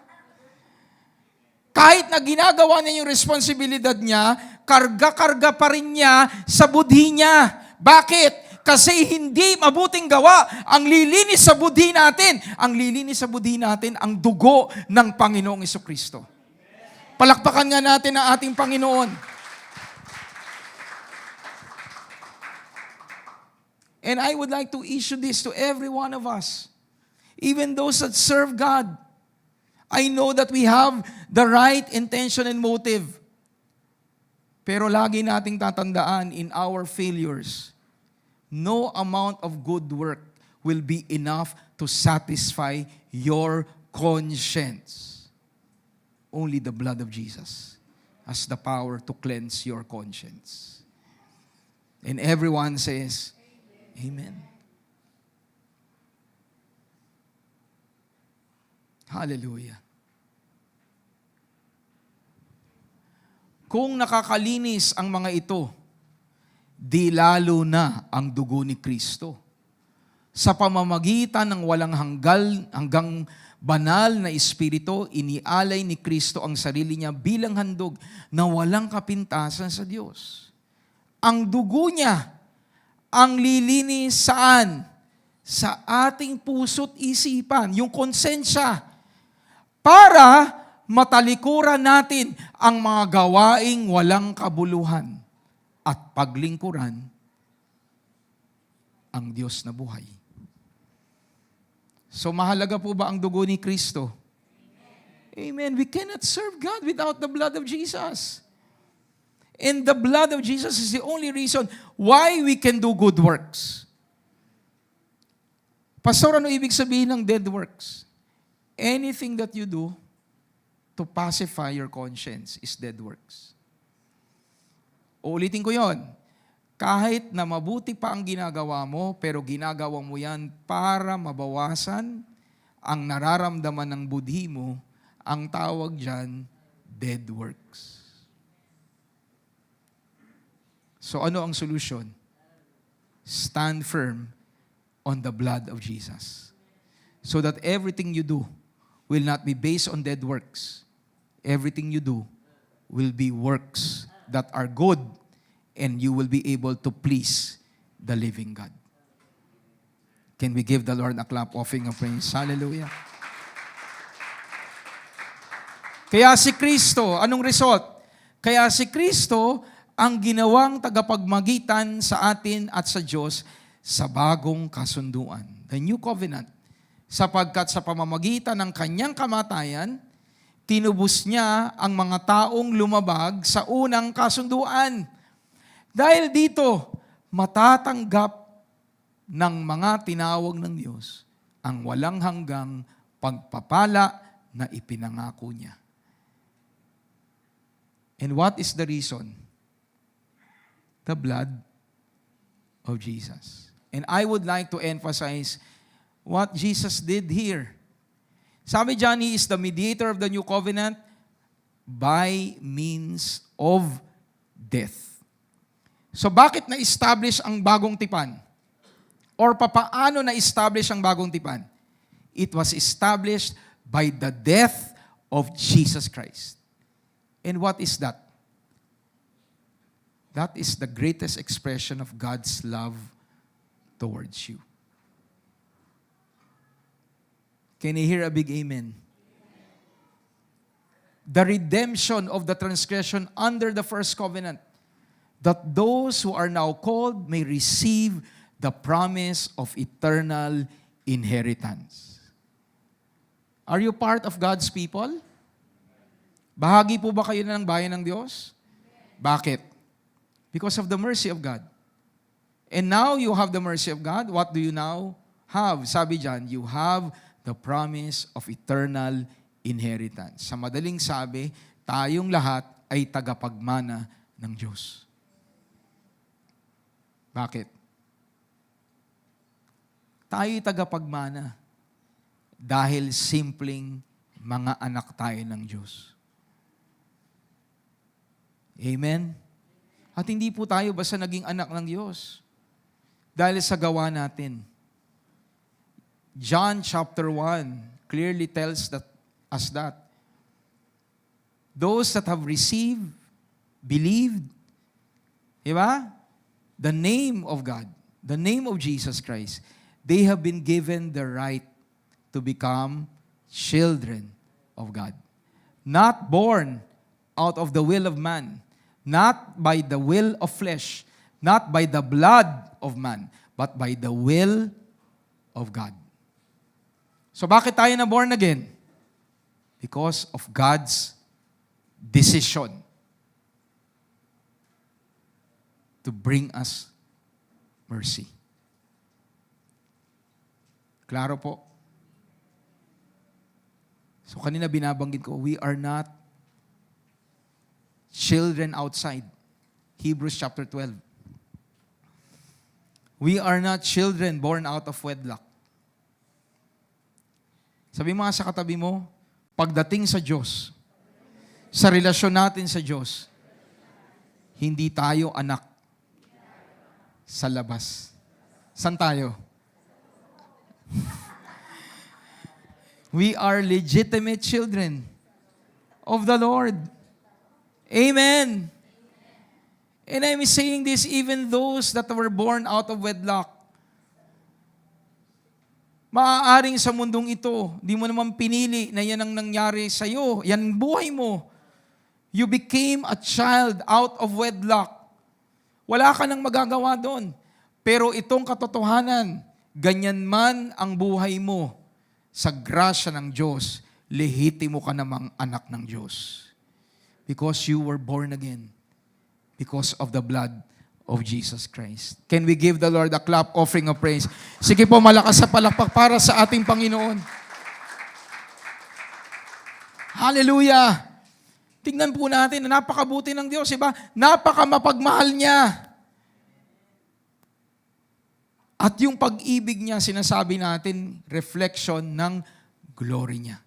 Kahit na ginagawa niya yung responsibilidad niya, karga-karga pa rin niya sa budhi niya. Bakit? Kasi hindi mabuting gawa ang lilinis sa budhi natin. Ang lilinis sa budhi natin, ang dugo ng Panginoong Jesucristo. Palakpakan nga natin ang ating Panginoon. And I would like to issue this to every one of us. Even those that serve God. I know that we have the right intention and motive. Pero lagi nating tatandaan in our failures, no amount of good work will be enough to satisfy your conscience. Only the blood of Jesus has the power to cleanse your conscience. And everyone says, Amen. Hallelujah. Kung nakakalinis ang mga ito, di lalo na ang dugo ni Kristo. Sa pamamagitan ng walang hanggang banal na espiritu, inialay ni Kristo ang sarili niya bilang handog na walang kapintasan sa Diyos. Ang dugo niya ang lilinis saan? Sa ating puso't isipan, yung konsensya, para matalikuran natin ang mga gawaing walang kabuluhan at paglingkuran ang Diyos na buhay. So mahalaga po ba ang dugo ni Kristo? Amen. We cannot serve God without the blood of Jesus. And the blood of Jesus is the only reason why we can do good works. Pastor, ano ibig sabihin ng dead works? Anything that you do to pacify your conscience is dead works. Uulitin ko yon. Kahit na mabuti pa ang ginagawa mo, pero ginagawa mo yan para mabawasan ang nararamdaman ng budhi mo, ang tawag dyan, dead works. So ano ang solusyon? Stand firm on the blood of Jesus. So that everything you do will not be based on dead works. Everything you do will be works that are good, and you will be able to please the living God. Can we give the Lord a clap offering of praise? Hallelujah. Kaya si Kristo, anong result? Kaya si Kristo ang ginawang tagapagmagitan sa atin at sa Diyos sa bagong kasunduan, the new covenant. Sapagkat sa pamamagitan ng kanyang kamatayan, tinubos niya ang mga taong lumabag sa unang kasunduan. Dahil dito, matatanggap ng mga tinawag ng Diyos ang walang hanggang pagpapala na ipinangako niya. And what is the reason? The blood of Jesus. And I would like to emphasize what Jesus did here. Sabi dyan, He is the mediator of the new covenant by means of death. So bakit na-establish ang bagong tipan? Or papaano na-establish ang bagong tipan? It was established by the death of Jesus Christ. And what is that? That is the greatest expression of God's love towards you. Can you hear a big amen? The redemption of the transgression under the first covenant, that those who are now called may receive the promise of eternal inheritance. Are you part of God's people? Bahagi po ba kayo ng bayan ng Diyos? Bakit? Because of the mercy of God. And now you have the mercy of God. What do you now have? Sabi dyan, you have the promise of eternal inheritance. Sa madaling sabi, tayong lahat ay tagapagmana ng Diyos. Bakit? Tayo'y tagapagmana dahil simpleng mga anak tayo ng Diyos. Amen? At hindi po tayo basta naging anak ng Diyos dahil sa gawa natin. John chapter 1 clearly tells us that those that have received, believed, diba? The name of God, the name of Jesus Christ, they have been given the right to become children of God. Not born out of the will of man, not by the will of flesh, not by the blood of man, but by the will of God. So bakit tayo na born again? Because of God's decision to bring us mercy. Klaro po? So kanina binabanggit ko, we are not children outside. Hebrews chapter 12. We are not children born out of wedlock. Sabi mo nga sa katabi mo, pagdating sa Diyos, sa relasyon natin sa Diyos, hindi tayo anak sa labas. San tayo? We are legitimate children of the Lord. Amen. And I'm saying this even those that were born out of wedlock. Maaaring sa mundong ito, di mo naman pinili na yan ang nangyari sa iyo. Yan ang buhay mo. You became a child out of wedlock. Wala ka nang magagawa doon. Pero itong katotohanan, ganyan man ang buhay mo, sa grasya ng Diyos, lehitimo ka namang anak ng Diyos. Because you were born again. Because of the blood of Jesus Christ. Can we give the Lord a clap offering of praise? Sige po, malakas sa palakpak para sa ating Panginoon. Hallelujah! Tingnan po natin na napakabuti ng Diyos, diba? Napakamapagmahal niya. At yung pag-ibig niya, sinasabi natin, reflection ng glory niya.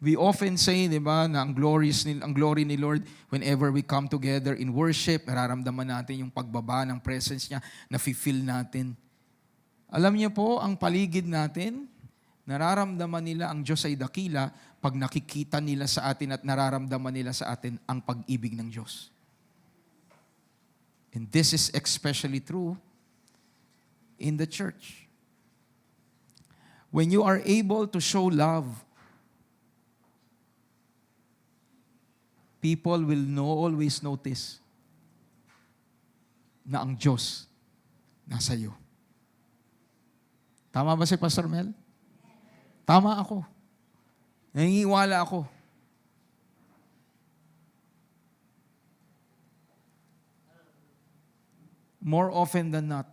We often say, di ba, na ang glory ni Lord, whenever we come together in worship, nararamdaman natin yung pagbaba ng presence niya, nafe-feel natin. Alam niyo po, ang paligid natin, nararamdaman nila ang Diyos ay dakila pag nakikita nila sa atin at nararamdaman nila sa atin ang pag-ibig ng Diyos. And this is especially true in the church. When you are able to show love, people will always notice na ang Diyos nasa iyo. Tama ba si Pastor Mel? Tama ako. Nangingiwala ako. More often than not,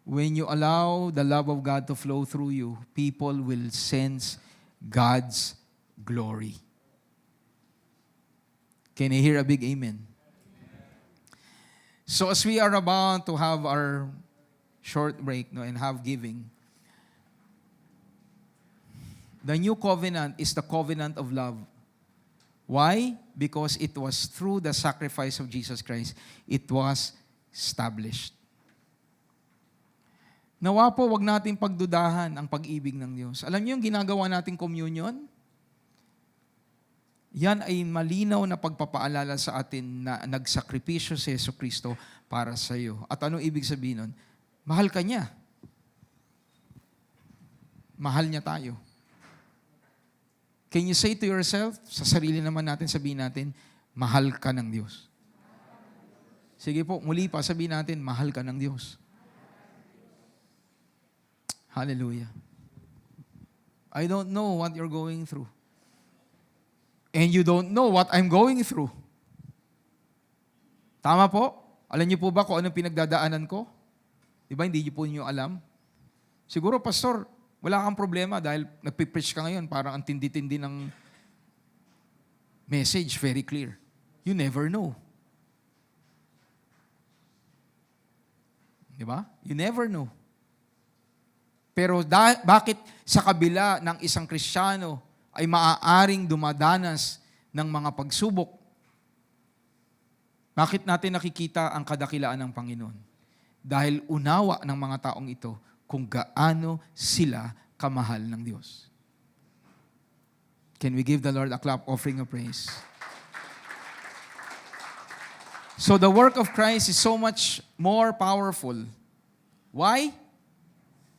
when you allow the love of God to flow through you, people will sense God's glory. Can I hear a big amen? So as we are about to have our short break and have giving, the new covenant is the covenant of love. Why? Because it was through the sacrifice of Jesus Christ, it was established. Nawa po, wag natin pagdudahan ang pag-ibig ng Diyos. Alam niyo yung ginagawa nating communion? Yan ay malinaw na pagpapaalala sa atin na nagsakripisyo si Jesucristo para sa iyo. At anong ibig sabihin nun? Mahal ka niya. Mahal niya tayo. Can you say to yourself, sa sarili naman natin, sabihin natin, mahal ka ng Diyos. Sige po, muli pa, sabihin natin, mahal ka ng Diyos. Hallelujah. I don't know what you're going through. And you don't know what I'm going through. Tama po? Alam niyo po ba kung anong pinagdadaanan ko? Di ba, hindi niyo po niyo alam? Siguro, Pastor, wala kang problema dahil nagpipreach ka ngayon, parang ang tindi-tindi ng message, very clear. You never know. Di ba? You never know. Pero bakit sa kabila ng isang Kristiyano ay maaaring dumadanas ng mga pagsubok? Bakit natin nakikita ang kadakilaan ng Panginoon? Dahil unawa ng mga taong ito kung gaano sila kamahal ng Diyos. Can we give the Lord a clap offering of praise? So the work of Christ is so much more powerful. Why?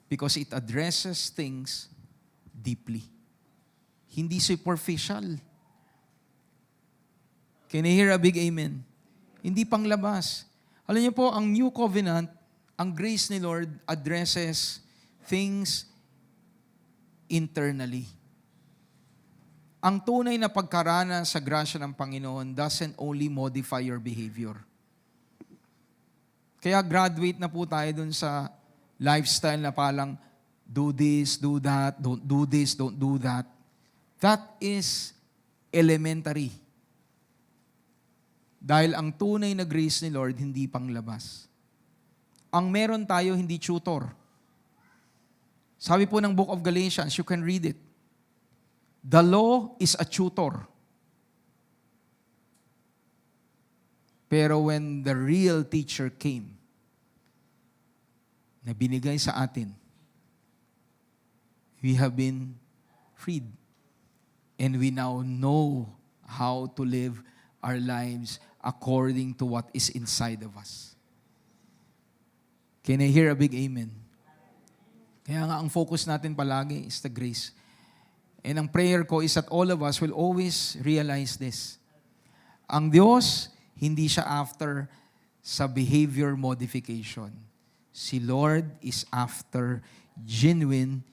Because it addresses things deeply. Hindi superficial. Can you hear a big amen? Hindi panglabas. Alam niyo po, ang New Covenant, ang grace ni Lord addresses things internally. Ang tunay na pagkarana sa grasya ng Panginoon doesn't only modify your behavior. Kaya graduate na po tayo dun sa lifestyle na palang do this, do that, don't do this, don't do that. That is elementary. Dahil ang tunay na grace ni Lord hindi panglabas. Ang meron tayo hindi tutor. Sabi po ng Book of Galatians, you can read it. The law is a tutor. Pero when the real teacher came, na binigay sa atin, we have been freed. And we now know how to live our lives according to what is inside of us. Can I hear a big amen? Kaya nga ang focus natin palagi is the grace. And ang prayer ko is that all of us will always realize this. Ang Diyos, hindi siya after sa behavior modification. Si Lord is after genuine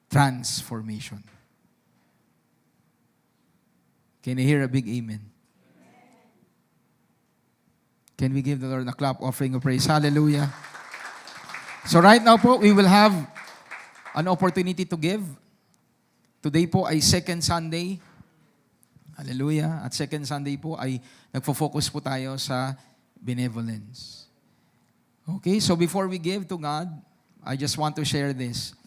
transformation. Can I hear a big amen? Can we give the Lord a clap offering of praise? Hallelujah. So right now po, we will have an opportunity to give. Today po ay second Sunday. Hallelujah. At second Sunday po ay nagfo-focus po tayo sa benevolence. Okay, so before we give to God, I just want to share this.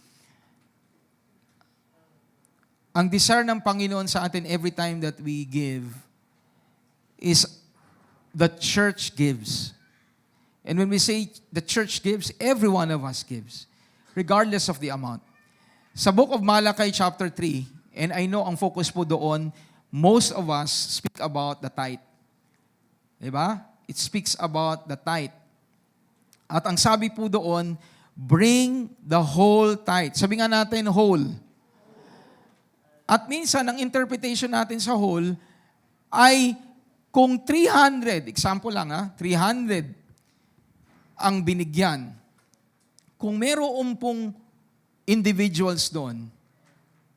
Ang desire ng Panginoon sa atin every time that we give is the church gives. And when we say the church gives, every one of us gives, regardless of the amount. Sa Book of Malachi chapter 3, and I know ang focus po doon, most of us speak about the tithe. Diba? It speaks about the tithe. At ang sabi po doon, bring the whole tithe. Sabi nga natin, whole. At minsan, ang interpretation natin sa whole ay kung 300, example lang 300 ang binigyan. Kung meron pong individuals doon,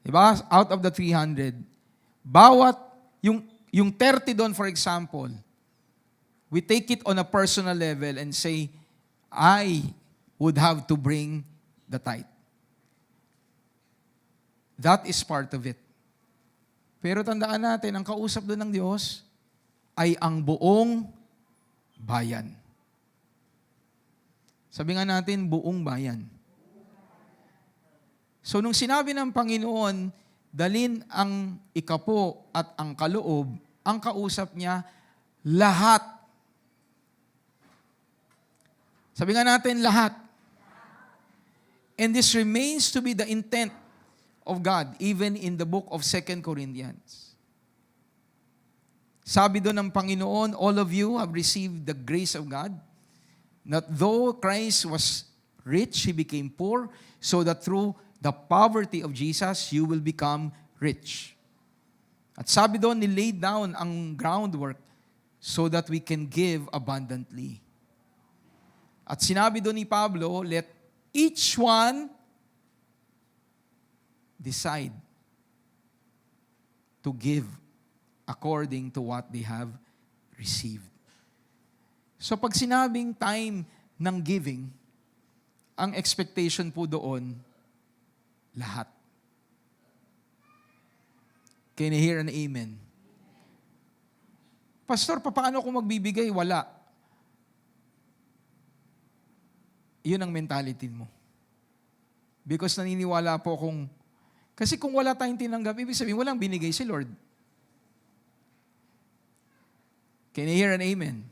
diba? Out of the 300, bawat, yung 30 doon, for example, we take it on a personal level and say, I would have to bring the tithe. That is part of it. Pero tandaan natin, ang kausap doon ng Diyos ay ang buong bayan. Sabi nga natin, buong bayan. So nung sinabi ng Panginoon, dalin ang ikapo at ang kaloob, ang kausap niya, lahat. Sabi nga natin, lahat. And this remains to be the intent of God, even in the book of 2 Corinthians. Sabi doon ng Panginoon, all of you have received the grace of God, that though Christ was rich, He became poor, so that through the poverty of Jesus, you will become rich. At sabi doon, nilay down ang groundwork so that we can give abundantly. At sinabi doon ni Pablo, let each one decide to give according to what they have received. So pag sinabing time ng giving, ang expectation po doon, lahat. Can you hear an amen? Pastor, paano ako magbibigay? Wala. Yun ang mentality mo. Because naniniwala po kasi kung wala tayong tinanggap, ibig sabihin, walang binigay si Lord. Can you hear an amen?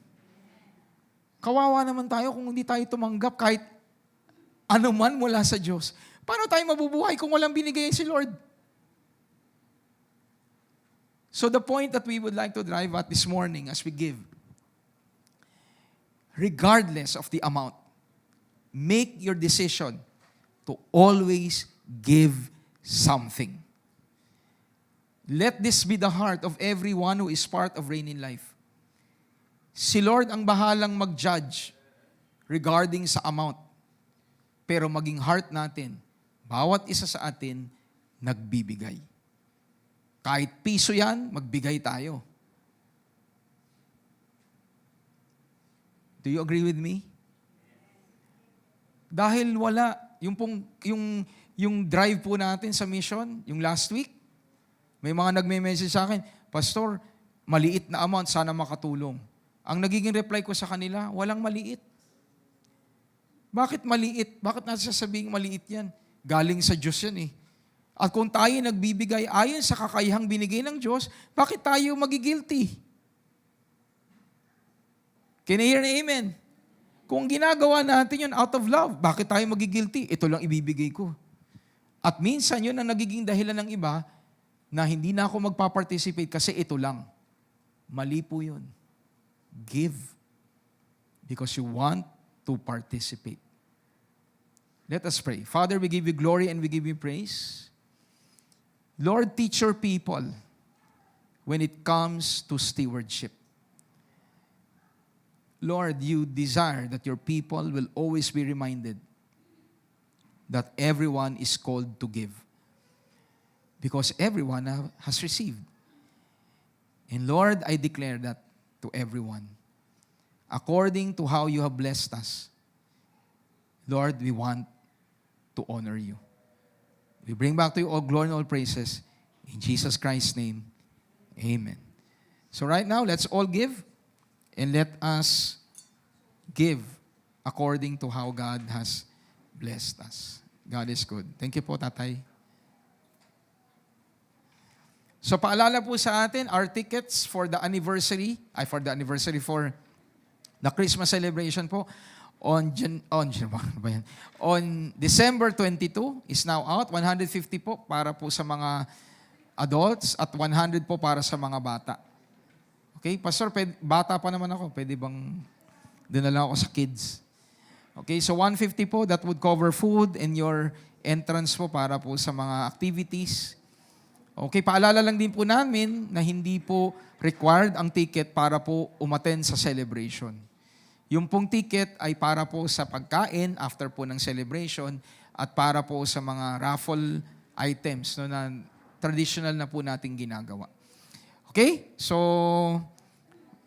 Kawawa naman tayo kung hindi tayo tumanggap kahit anuman mula sa Diyos. Paano tayo mabubuhay kung walang binigay si Lord? So the point that we would like to drive at this morning as we give, regardless of the amount, make your decision to always give something. Let this be the heart of everyone who is part of Reign in Life. Si Lord ang bahalang mag-judge regarding sa amount. Pero maging heart natin, bawat isa sa atin, nagbibigay. Kahit piso yan, magbigay tayo. Do you agree with me? Dahil wala, yung drive po natin sa mission, yung last week, may mga nagme-message sa akin, Pastor, maliit na amount, sana makatulong. Ang nagiging reply ko sa kanila, walang maliit. Bakit maliit? Bakit nasasabing maliit yan? Galing sa Diyos yan eh. At kung tayo nagbibigay ayon sa kakayahang binigay ng Diyos, bakit tayo magigilty? Can you hear an amen? Kung ginagawa natin yun out of love, bakit tayo magigilty? Ito lang ibibigay ko. At minsan yun ang nagiging dahilan ng iba na hindi na ako magpa-participate kasi ito lang. Mali po yun. Give because you want to participate. Let us pray. Father, we give you glory and we give you praise. Lord, teach your people when it comes to stewardship. Lord, you desire that your people will always be reminded that everyone is called to give. Because everyone has received. And Lord, I declare that to everyone. According to how you have blessed us, Lord, we want to honor you. We bring back to you all glory and all praises. In Jesus Christ's name, amen. So right now, let's all give and let us give according to how God has blessed us. God is good. Thank you po, Tatay. So paalala po sa atin, our tickets for the Christmas celebration po, on December 22 is now out. 150 po para po sa mga adults at 100 po para sa mga bata. Okay, Pastor, bata pa naman ako. Pwede bang doon na lang ako sa kids? Okay, so 150 po, that would cover food and your entrance po para po sa mga activities. Okay, paalala lang din po namin na hindi po required ang ticket para po umattend sa celebration. Yung pong ticket ay para po sa pagkain after po ng celebration at para po sa mga raffle items na traditional na po nating ginagawa. Okay? So,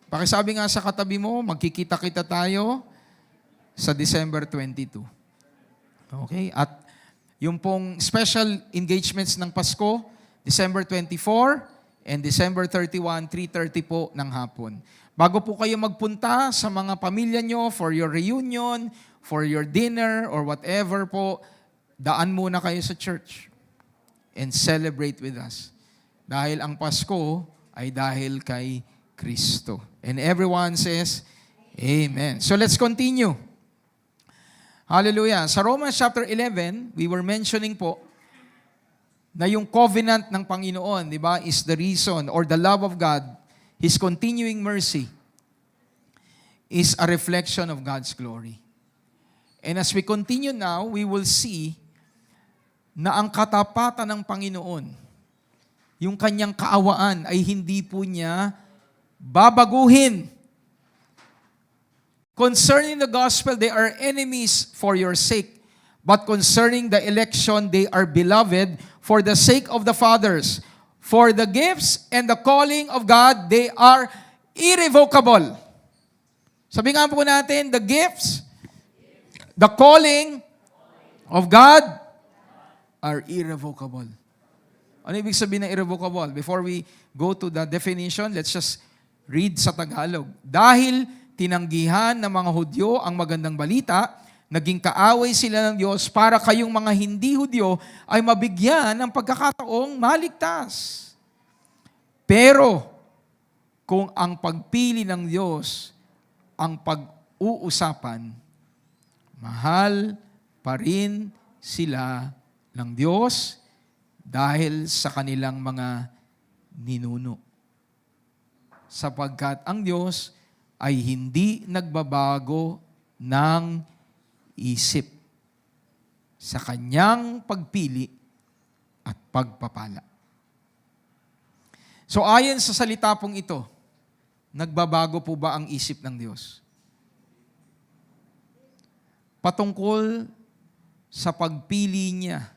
pakisabi nga sa katabi mo, magkikita-kita tayo sa December 22. Okay? At yung pong special engagements ng Pasko, December 24 and December 31, 3:30 po ng hapon. Bago po kayo magpunta sa mga pamilya nyo for your reunion, for your dinner, or whatever po, daan muna kayo sa church and celebrate with us. Dahil ang Pasko ay dahil kay Kristo. And everyone says, Amen. So let's continue. Hallelujah. Sa Romans chapter 11, we were mentioning po na yung covenant ng Panginoon, di ba, is the reason or the love of God, His continuing mercy is a reflection of God's glory. And as we continue now, we will see na ang katapatan ng Panginoon, yung kanyang kaawaan ay hindi po niya babaguhin. Concerning the gospel, they are enemies for your sake. But concerning the election, they are beloved for the sake of the fathers. For the gifts and the calling of God, they are irrevocable. Sabi nga po natin, the gifts, the calling of God are irrevocable. Ano ibig sabihin ng irrevocable? Before we go to the definition, let's just read sa Tagalog. Dahil tinanggihan ng mga Hudyo ang magandang balita Naging kaaway sila ng Diyos para kayong mga hindi Hudyo ay mabigyan ng pagkakataong maligtas. Pero, kung ang pagpili ng Diyos ang pag-uusapan, mahal pa rin sila ng Diyos dahil sa kanilang mga ninuno. Sapagkat ang Diyos ay hindi nagbabago ng isip sa kanyang pagpili at pagpapala. So ayon sa salita pong ito, nagbabago po ba ang isip ng Diyos? Patungkol sa pagpili niya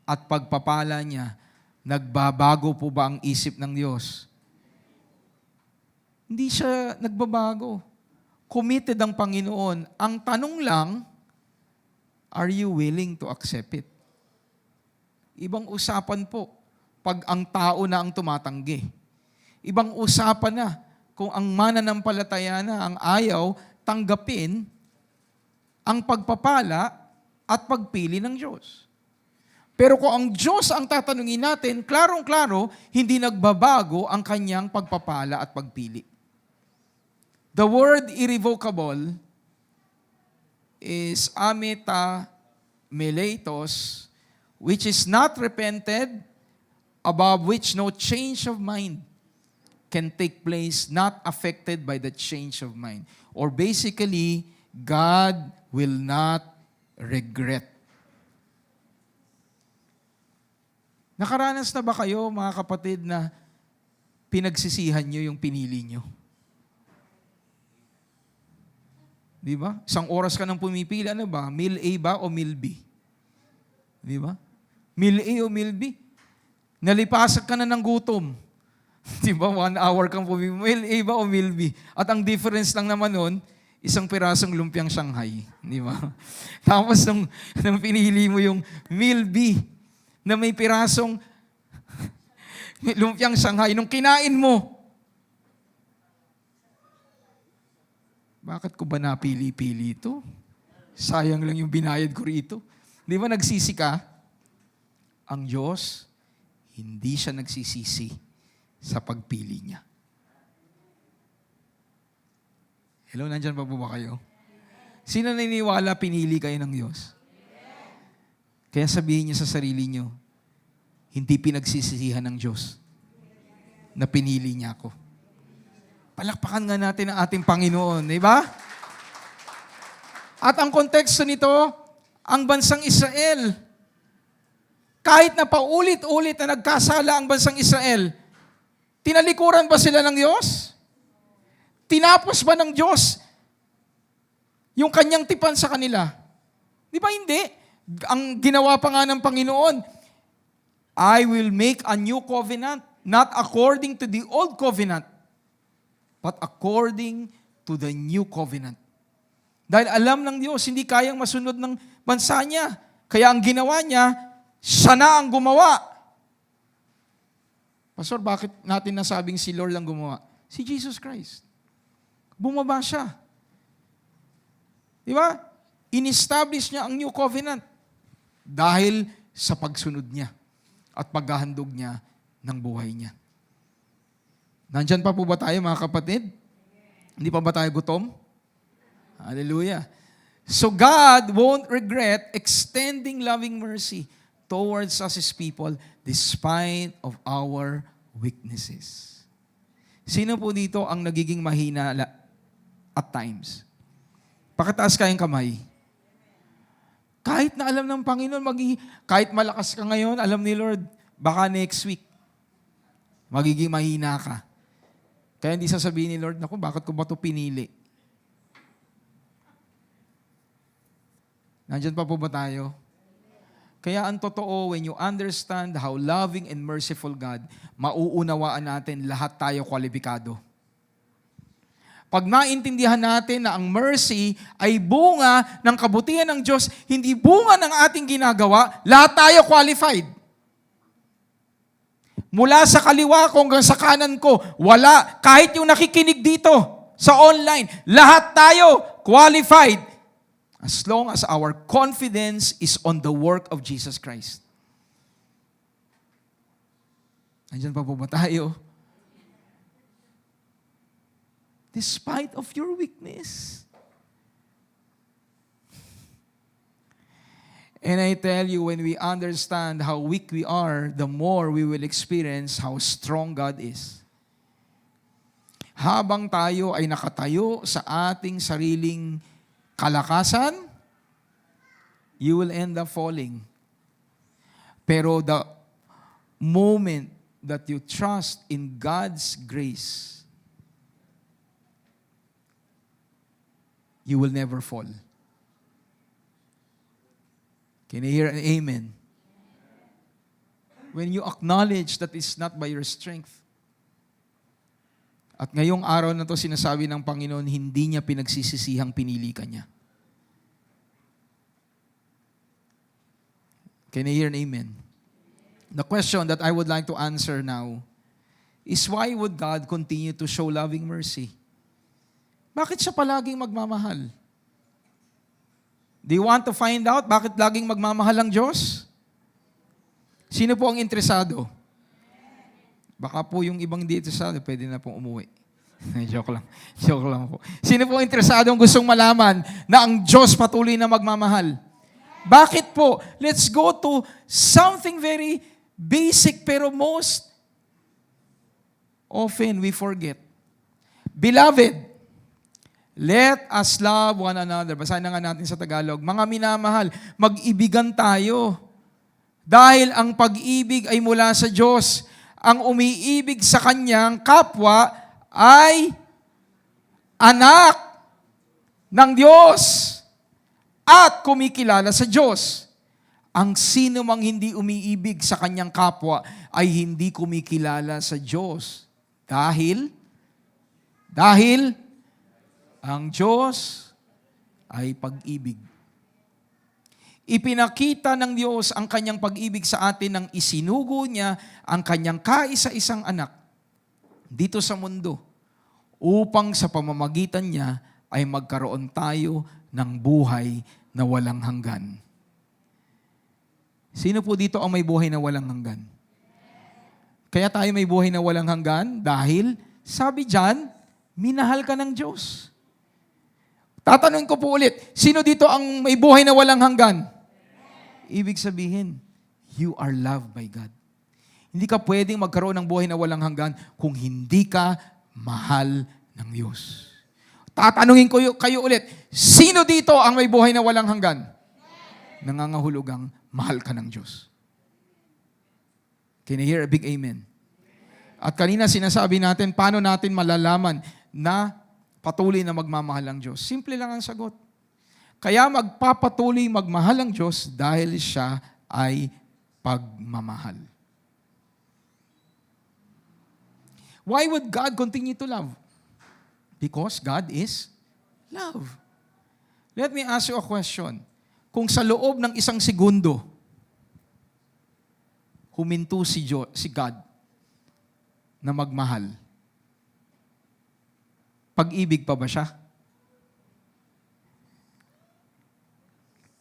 at pagpapala niya, nagbabago po ba ang isip ng Diyos? Hindi siya nagbabago. Committed ang Panginoon. Ang tanong lang, are you willing to accept it? Ibang usapan po pag ang tao na ang tumatanggi. Ibang usapan na kung ang mananampalataya na ang ayaw tanggapin ang pagpapala at pagpili ng Diyos. Pero kung ang Diyos ang tatanungin natin, klarong-klaro, hindi nagbabago ang kanyang pagpapala at pagpili. The word irrevocable is ameta meletos, which is not repented, above which no change of mind can take place, not affected by the change of mind. Or basically, God will not regret. Nakaranas na ba kayo, mga kapatid, na pinagsisihan nyo yung pinili nyo? Di ba? Isang oras ka nang pumipili, ano ba? Meal A ba o meal B? Di ba? Meal A o meal B? Nalipasan ka na ng gutom. Di ba? 1 hour kang pumipili. Meal A ba o meal B? At ang difference lang naman nun, isang pirasong lumpiang Shanghai. Di ba? Tapos nung pinili mo yung meal B, na may pirasong lumpiang Shanghai, nung kinain mo, bakit ko ba napili-pili ito? Sayang lang yung binayad ko rito. Di ba nagsisi ka? Ang Diyos, hindi siya nagsisisi sa pagpili niya. Hello, nandyan pa po ba kayo? Sino naniniwala pinili kayo ng Diyos? Kaya sabihin niyo sa sarili niyo, hindi pinagsisisihan ng Diyos na pinili niya ako. Palakpakan nga natin ang ating Panginoon, di ba? At ang konteksto nito, ang bansang Israel, kahit na paulit-ulit na nagkasala ang bansang Israel, tinalikuran ba sila ng Diyos? Tinapos ba ng Diyos yung kanyang tipan sa kanila? Di ba hindi? Ang ginawa pa nga ng Panginoon, I will make a new covenant, not according to the old covenant, but according to the new covenant. Dahil alam ng Diyos, hindi kayang masunod ng bansa niya. Kaya ang ginawa niya, siya na ang gumawa. Pastor, bakit natin nasabing si Lord ang gumawa? Si Jesus Christ. Bumaba siya. Di ba? In-establish niya ang new covenant dahil sa pagsunod niya at paghahandog niya ng buhay niya. Nandyan pa po ba tayo, mga kapatid? Hindi pa ba tayo gutom? Hallelujah. So God won't regret extending loving mercy towards us His people despite of our weaknesses. Sino po dito ang nagiging mahina at times? Pakitaas kayong kamay. Kahit na alam ng Panginoon, kahit malakas ka ngayon, alam ni Lord, baka next week, magiging mahina ka. Kaya hindi sasabihin ni Lord, naku, bakit ko ba ito pinili? Nandyan pa po ba tayo? Kaya ang totoo, when you understand how loving and merciful God, mauunawaan natin lahat tayo kwalipikado. Pag naintindihan natin na ang mercy ay bunga ng kabutihan ng Diyos, hindi bunga ng ating ginagawa, lahat tayo qualified. Mula sa kaliwa ko hanggang sa kanan ko, wala. Kahit yung nakikinig dito sa online, lahat tayo qualified. As long as our confidence is on the work of Jesus Christ. Nandiyan pa po ba tayo? Despite of your weakness. And I tell you, when we understand how weak we are, the more we will experience how strong God is. Habang tayo ay nakatayo sa ating sariling kalakasan, you will end up falling. Pero the moment that you trust in God's grace, you will never fall. Can you hear an amen? When you acknowledge that it's not by your strength. At ngayong araw na to sinasabi ng Panginoon, hindi niya pinagsisisihang pinili ka niya. Can you hear an amen? The question that I would like to answer now is, why would God continue to show loving mercy? Bakit siya palaging magmamahal? Do you want to find out bakit laging magmamahal ang Diyos? Sino po ang interesado? Baka po yung ibang dito sa pwede na pong umuwi. Joke lang. Joke lang po. Sino po ang interesadong gustong malaman na ang Diyos patuloy na magmamahal? Bakit po? Let's go to something very basic pero most often we forget. Beloved, let us love one another. Basahin na nga natin sa Tagalog. Mga minamahal, mag-ibigan tayo. Dahil ang pag-ibig ay mula sa Diyos. Ang umiibig sa kanyang kapwa ay anak ng Diyos at kumikilala sa Diyos. Ang sino mang hindi umiibig sa kanyang kapwa ay hindi kumikilala sa Diyos. Dahil ang Diyos ay pag-ibig. Ipinakita ng Diyos ang kanyang pag-ibig sa atin nang isinugo niya ang kanyang kaisa-isang anak dito sa mundo upang sa pamamagitan niya ay magkaroon tayo ng buhay na walang hanggan. Sino po dito ang may buhay na walang hanggan? Kaya tayo may buhay na walang hanggan dahil, sabi diyan, minahal ka ng Diyos. Tatanungin ko po ulit, sino dito ang may buhay na walang hanggan? Ibig sabihin, you are loved by God. Hindi ka pwedeng magkaroon ng buhay na walang hanggan kung hindi ka mahal ng Diyos. Tatanungin ko kayo ulit, sino dito ang may buhay na walang hanggan? Nangangahulugang mahal ka ng Diyos. Can you hear a big amen? At kanina sinasabi natin, paano natin malalaman na patuloy na magmamahal ang Diyos? Simple lang ang sagot. Kaya magpapatuloy magmahal ang Diyos dahil siya ay pagmamahal. Why would God continue to love? Because God is love. Let me ask you a question. Kung sa loob ng 1 segundo, huminto si God na magmahal, pag-ibig pa ba siya?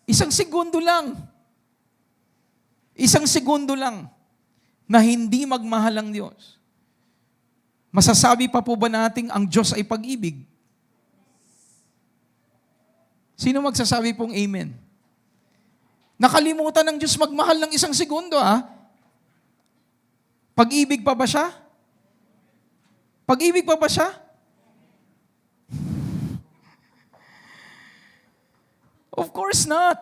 1 segundo lang. 1 segundo lang na hindi magmahal ang Diyos. Masasabi pa po ba nating ang Diyos ay pag-ibig? Sino magsasabi pong amen? Nakalimutan ng Diyos magmahal ng 1 segundo, Pag-ibig pa ba siya? Pag-ibig pa ba siya? Of course not.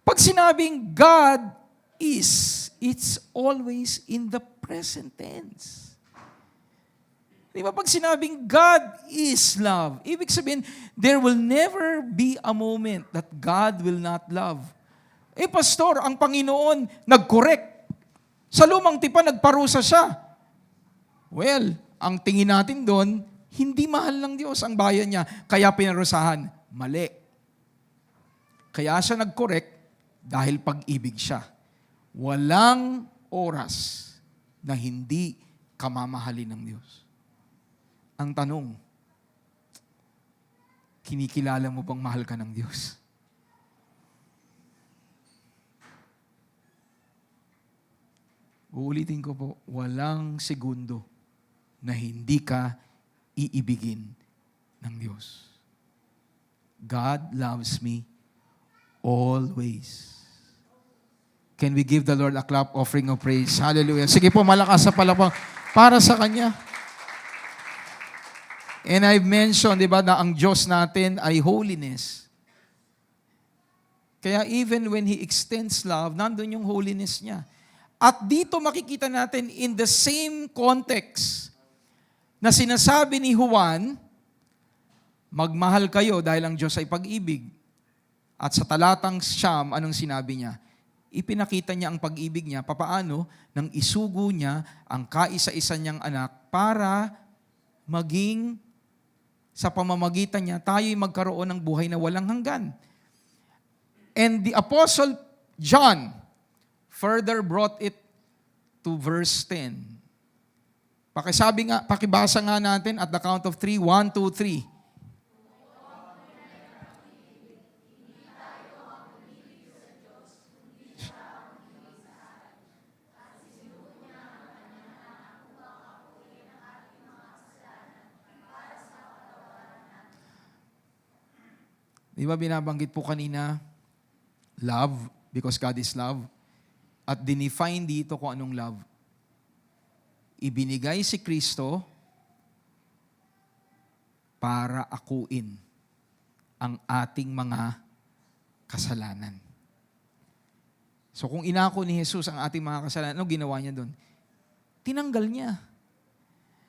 Pag sinabing God is, it's always in the present tense. Di ba? Pag sinabing God is love, ibig sabihin, there will never be a moment that God will not love. Pastor, ang Panginoon nag-correct. Sa lumang tipan, nagparusa siya. Well, ang tingin natin doon, hindi mahal ng Diyos ang bayan niya, kaya pinarusahan. Mali. Kaya siya nag-correct dahil pag-ibig siya. Walang oras na hindi kamamahalin ng Diyos. Ang tanong, Kinikilala mo bang mahal ka ng Diyos? Uulitin ko po, walang segundo na hindi ka iibigin ng Diyos. God loves me always. Can we give the Lord a clap offering of praise? Hallelujah. Sige po, malakas sa palakpak para sa Kanya. And I've mentioned, di ba, na ang Diyos natin ay holiness. Kaya even when He extends love, nandun yung holiness niya. At dito makikita natin in the same context na sinasabi ni Juan, magmahal kayo dahil ang Diyos ay pag-ibig. At sa talatang Siyam, anong sinabi niya? Ipinakita niya ang pag-ibig niya, papaano? Nang isugo niya ang kaisa-isa niyang anak para maging sa pamamagitan niya, tayo'y magkaroon ng buhay na walang hanggan. And the Apostle John further brought it to verse 10. Pakibasa nga natin at the count of 3, 1, 2, 3. Di ba binabanggit po kanina, love, because God is love. At dinefine dito kung anong love. Ibinigay si Kristo para akuin ang ating mga kasalanan. So kung inako ni Jesus ang ating mga kasalanan, ano ginawa niya doon? Tinanggal niya.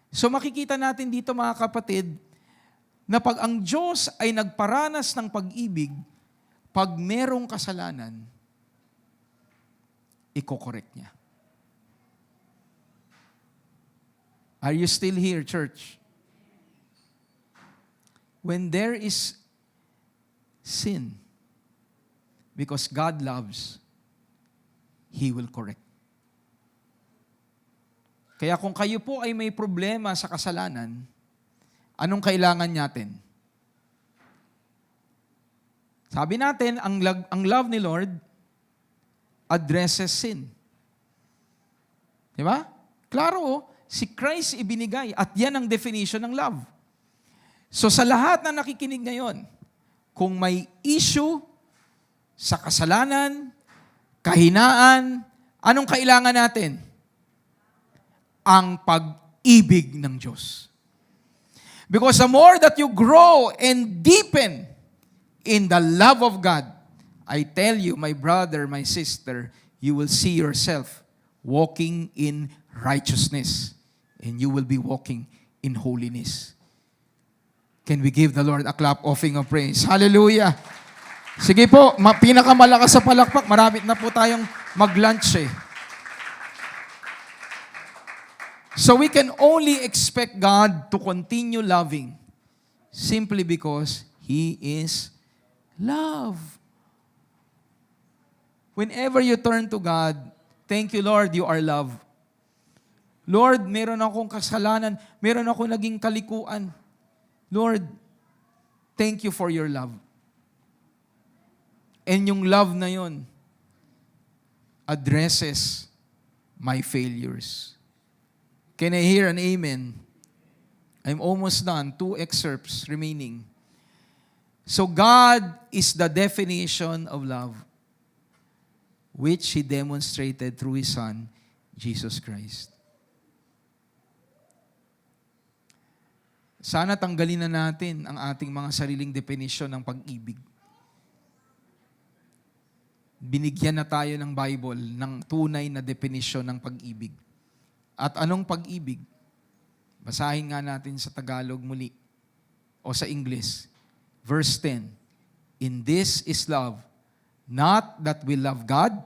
So makikita natin dito mga kapatid, na pag ang Diyos ay nagparanas ng pag-ibig, pag merong kasalanan, iko-correct niya. Are you still here, church? When there is sin, because God loves, He will correct. Kaya kung kayo po ay may problema sa kasalanan, anong kailangan natin? Sabi natin, ang love ni Lord addresses sin. Di ba? Klaro, si Christ ibinigay at yan ang definition ng love. So sa lahat na nakikinig ngayon, kung may issue sa kasalanan, kahinaan, anong kailangan natin? Ang pag-ibig ng Diyos. Because the more that you grow and deepen in the love of God, I tell you, my brother, my sister, you will see yourself walking in righteousness and you will be walking in holiness. Can we give the Lord a clap offering of praise? Hallelujah! Sige po, pinakamalakas sa palakpak, marami na po tayong mag-lunch eh. So we can only expect God to continue loving simply because He is love. Whenever you turn to God, thank you, Lord, you are love. Lord, meron akong kasalanan, meron akong naging kalikuan. Lord, thank you for your love. And yung love na yun addresses my failures. Can I hear an amen? I'm almost done. 2 excerpts remaining. So God is the definition of love, which He demonstrated through His Son, Jesus Christ. Sana tanggalin na natin ang ating mga sariling definisyon ng pag-ibig. Binigyan na tayo ng Bible ng tunay na definisyon ng pag-ibig. At anong pag-ibig? Basahin nga natin sa Tagalog muli o sa English. Verse 10. In this is love, not that we love God,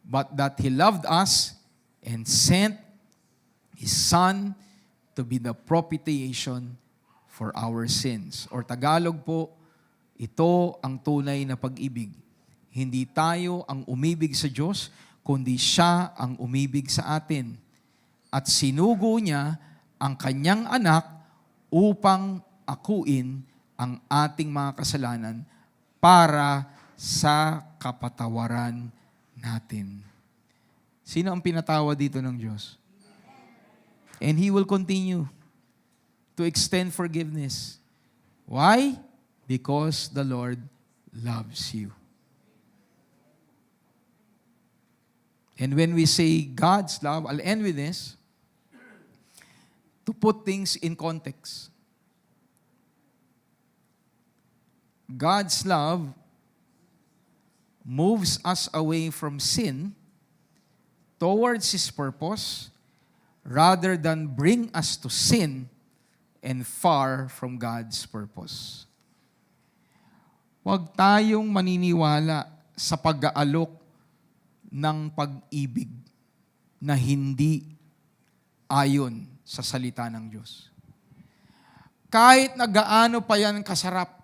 but that He loved us and sent His Son to be the propitiation for our sins. Or Tagalog po, ito ang tunay na pag-ibig. Hindi tayo ang umibig sa Diyos, kundi Siya ang umibig sa atin. At sinugo niya ang kanyang anak upang akuin ang ating mga kasalanan para sa kapatawaran natin. Sino ang pinatawad dito ng Diyos? And He will continue to extend forgiveness. Why? Because the Lord loves you. And when we say God's love, I'll end with this, to put things in context. God's love moves us away from sin towards His purpose rather than bring us to sin and far from God's purpose. Huwag tayong maniniwala sa pag-aalok ng pag-ibig na hindi ayon sa salita ng Diyos. Kahit na gaano pa yan kasarap,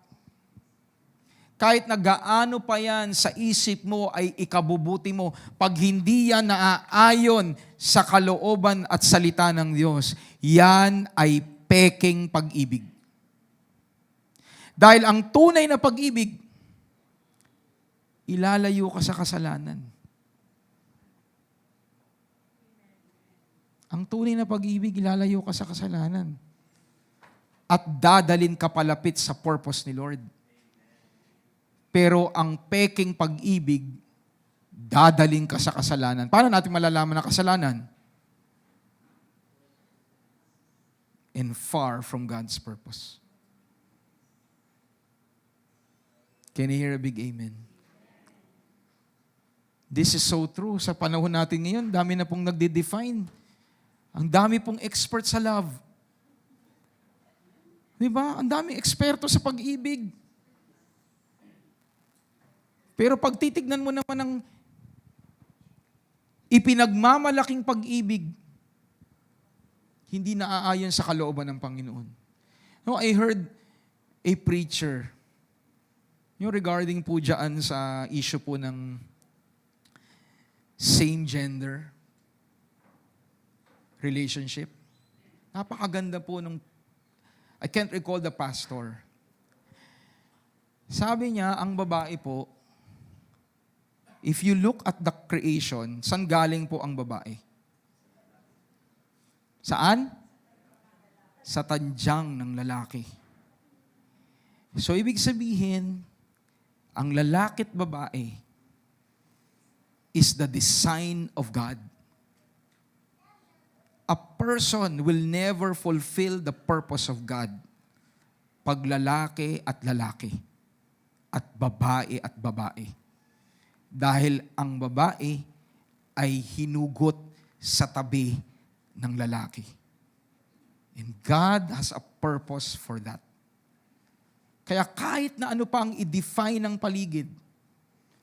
kahit na gaano pa yan sa isip mo ay ikabubuti mo, pag hindi yan naaayon sa kalooban at salita ng Diyos, yan ay peking pag-ibig. Dahil ang tunay na pag-ibig, ilalayo ka sa kasalanan. Ang tunay na pag-ibig, ilalayo ka sa kasalanan. At dadalin ka palapit sa purpose ni Lord. Pero ang peking pag-ibig, dadaling ka sa kasalanan. Paano natin malalaman na kasalanan? And far from God's purpose. Can you hear a big amen? This is so true. Sa panahon natin ngayon, dami na pong nagde-define. Ang dami pong expert sa love. Diba? Ang dami eksperto sa pag-ibig. Pero pag titignan mo naman ang ipinagmamalaking pag-ibig, hindi naaayon sa kalooban ng Panginoon. No, I heard a preacher, yung regarding po dyan sa issue po ng same gender relationship. Napakaganda po nung, I can't recall the pastor. Sabi niya, ang babae po, if you look at the creation, saan galing po ang babae? Saan? Sa tandyang ng lalaki. So, ibig sabihin, ang lalaki at babae is the design of God. A person will never fulfill the purpose of God pag lalaki at lalaki at babae. Dahil ang babae ay hinugot sa tabi ng lalaki. And God has a purpose for that. Kaya kahit na ano pa ang i-define ng paligid,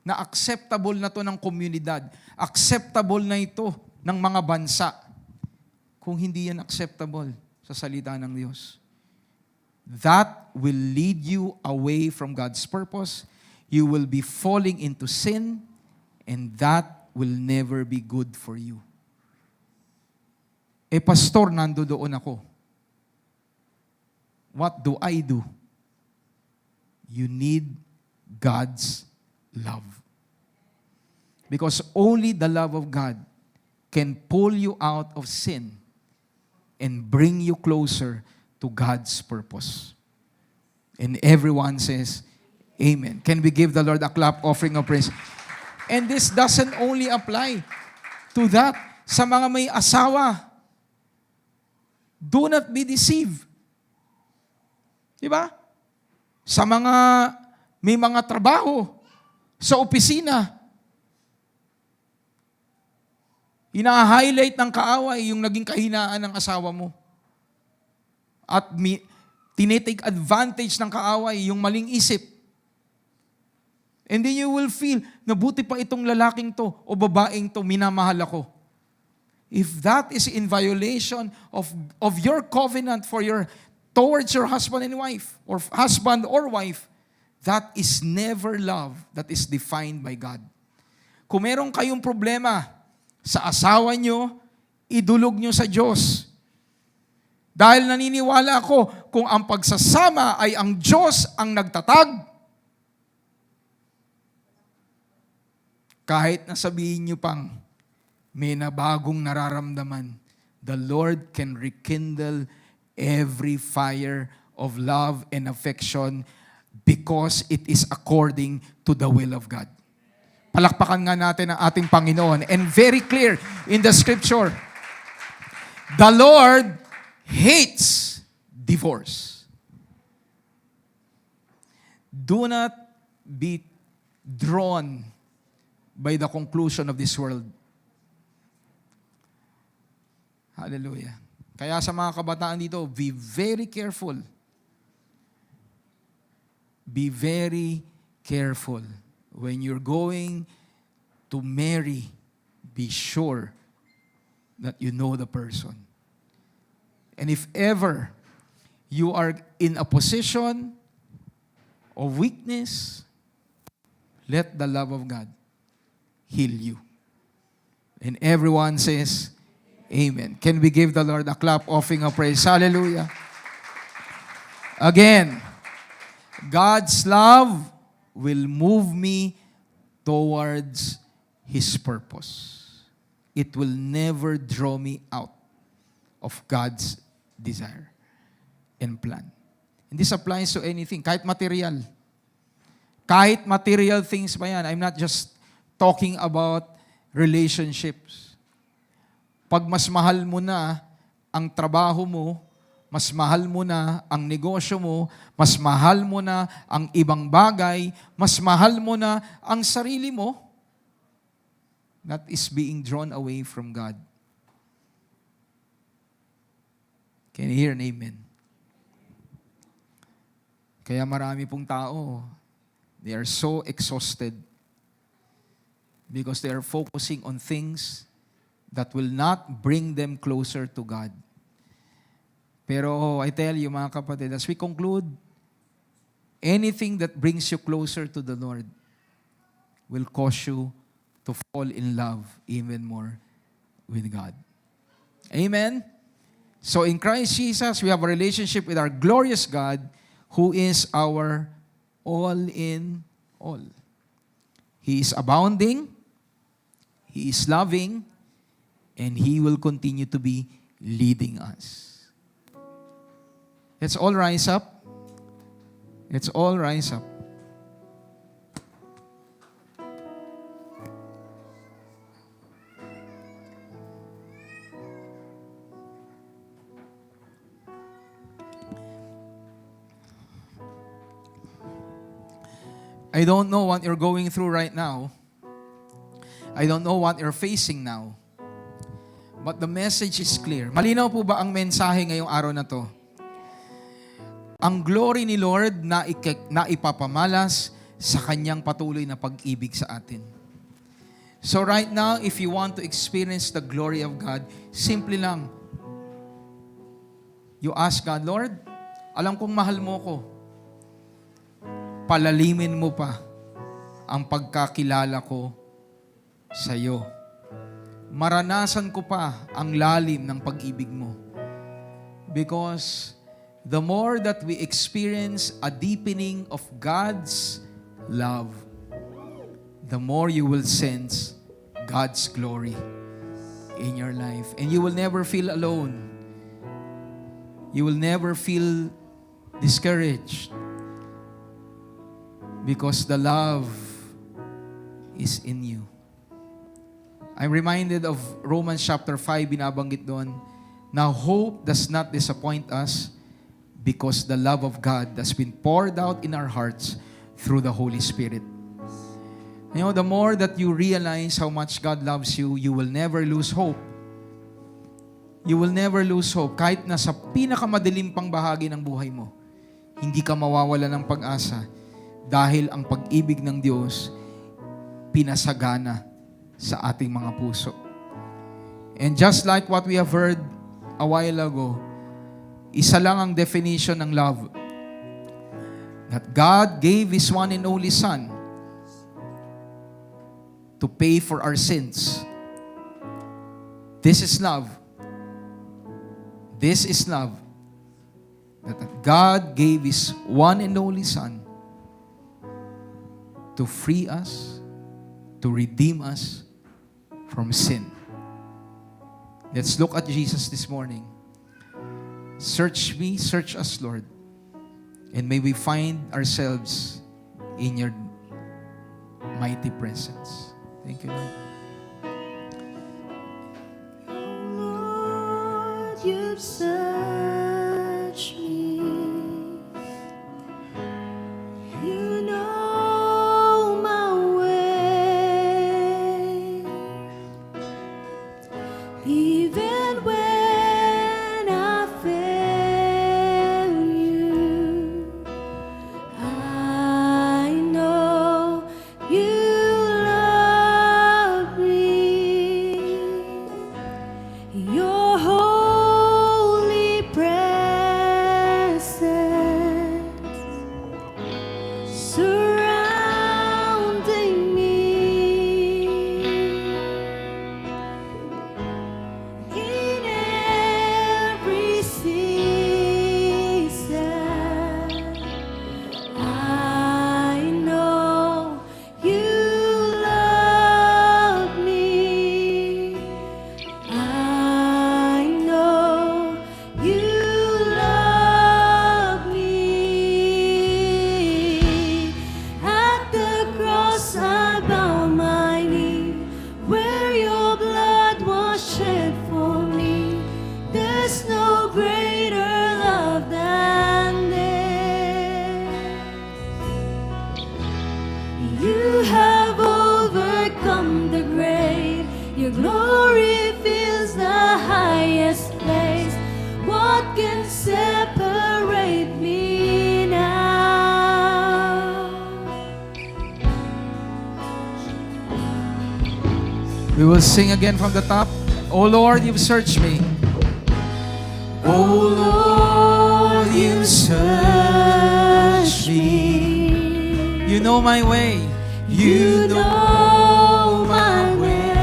na acceptable na to ng komunidad, acceptable na ito ng mga bansa, kung hindi yan acceptable sa salita ng Diyos, that will lead you away from God's purpose. You will be falling into sin, and that will never be good for you. Pastor, nandoon ako. What do I do? You need God's love. Because only the love of God can pull you out of sin and bring you closer to God's purpose. And everyone says, Amen. Can we give the Lord a clap offering of praise? And this doesn't only apply to that. Sa mga may asawa, do not be deceived. Diba? Sa mga may mga trabaho, sa opisina, ina-highlight ng kaaway yung naging kahinaan ng asawa mo. At tinitake advantage ng kaaway yung maling isip. And then you will feel, nabuti pa itong lalaking to o babaeng to, minamahal ako. If that is in violation of your covenant towards your husband and wife, or husband or wife, that is never love that is defined by God. Kung meron kayong problema sa asawa nyo, idulog nyo sa Diyos. Dahil naniniwala ako, kung ang pagsasama ay ang Diyos ang nagtatag, kahit nasabihin niyo pang may nabagong nararamdaman, the Lord can rekindle every fire of love and affection because it is according to the will of God. Palakpakan nga natin ang ating Panginoon. And very clear in the scripture, the Lord hates divorce. Do not be drawn by the conclusion of this world. Hallelujah. Kaya sa mga kabataan dito, be very careful. Be very careful. When you're going to marry, be sure that you know the person. And if ever you are in a position of weakness, let the love of God heal you. And everyone says, Amen. Can we give the Lord a clap offering of praise? Hallelujah. Again, God's love will move me towards His purpose. It will never draw me out of God's desire and plan. And this applies to anything, kahit material. Kahit material things pa yan. I'm not just talking about relationships. Pag mas mahal mo na ang trabaho mo, mas mahal mo na ang negosyo mo, mas mahal mo na ang ibang bagay, mas mahal mo na ang sarili mo, that is being drawn away from God. Can you hear an amen? Kaya marami pong tao, they are so exhausted because they are focusing on things that will not bring them closer to God. Pero I tell you, mga kapatid, as we conclude, anything that brings you closer to the Lord will cause you to fall in love even more with God. Amen? So in Christ Jesus, we have a relationship with our glorious God who is our all in all. He is abounding, He is loving, and He will continue to be leading us. Let's all rise up. Let's all rise up. I don't know what you're going through right now. I don't know what you're facing now. But the message is clear. Malinaw po ba ang mensahe ngayong araw na to? Ang glory ni Lord na ipapamalas sa Kanyang patuloy na pag-ibig sa atin. So right now, if you want to experience the glory of God, simple lang. You ask God, Lord, alam kong mahal mo ko. Palalimin mo pa ang pagkakilala ko sa iyo. Maranasan ko pa ang lalim ng pag-ibig mo. Because the more that we experience a deepening of God's love, the more you will sense God's glory in your life. And you will never feel alone. You will never feel discouraged. Because the love is in you. I'm reminded of Romans chapter 5, binabanggit doon, now hope does not disappoint us because the love of God has been poured out in our hearts through the Holy Spirit. You know, the more that you realize how much God loves you, you will never lose hope. You will never lose hope. Kahit nasa pinakamadilim pang bahagi ng buhay mo, hindi ka mawawala ng pag-asa dahil ang pag-ibig ng Diyos pinasagana sa ating mga puso. And just like what we have heard a while ago, isa lang ang definition ng love. That God gave His one and only Son to pay for our sins. This is love. This is love. that God gave His one and only Son to free us, to redeem us from sin. Let's look at Jesus this morning. Search me, search us, Lord, and may we find ourselves in your mighty presence. Thank you, Lord. Lord, you've searched me. You know my way. Even when I fail you, I know you love me. Your holy presence surrounding me. In every season, I know you love me. I know you love me. At the cross I bow my knee, where your blood was shed for me. There's no greater love than this. You have overcome the grave. Your glory fills the highest place. What can separate me now? We will sing again from the top. Oh Lord, you've searched me. Oh Lord, you've searched me. You know my way. You know my way.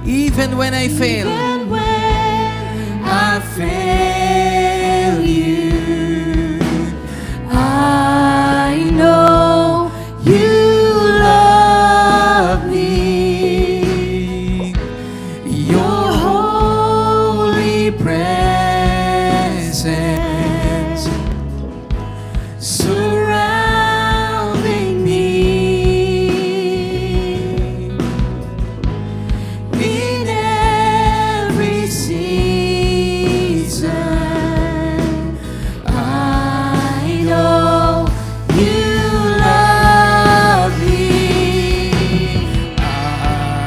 Even when I fail, Even when I fail you. I know you love me. Your holy presence surrounding me. In every season, I know you love me.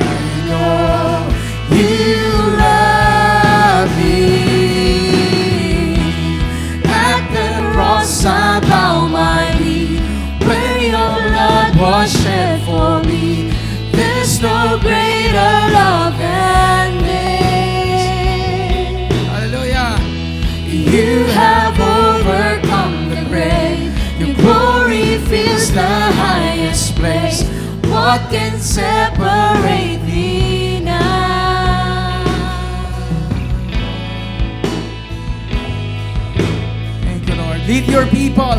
I know you love me. At the cross I bow my knee, where your blood was shed for me. There's no greater love than this. Hallelujah. You have overcome the grave. Your glory fills the highest place. What can separate me now? Thank you, Lord. Lead your people.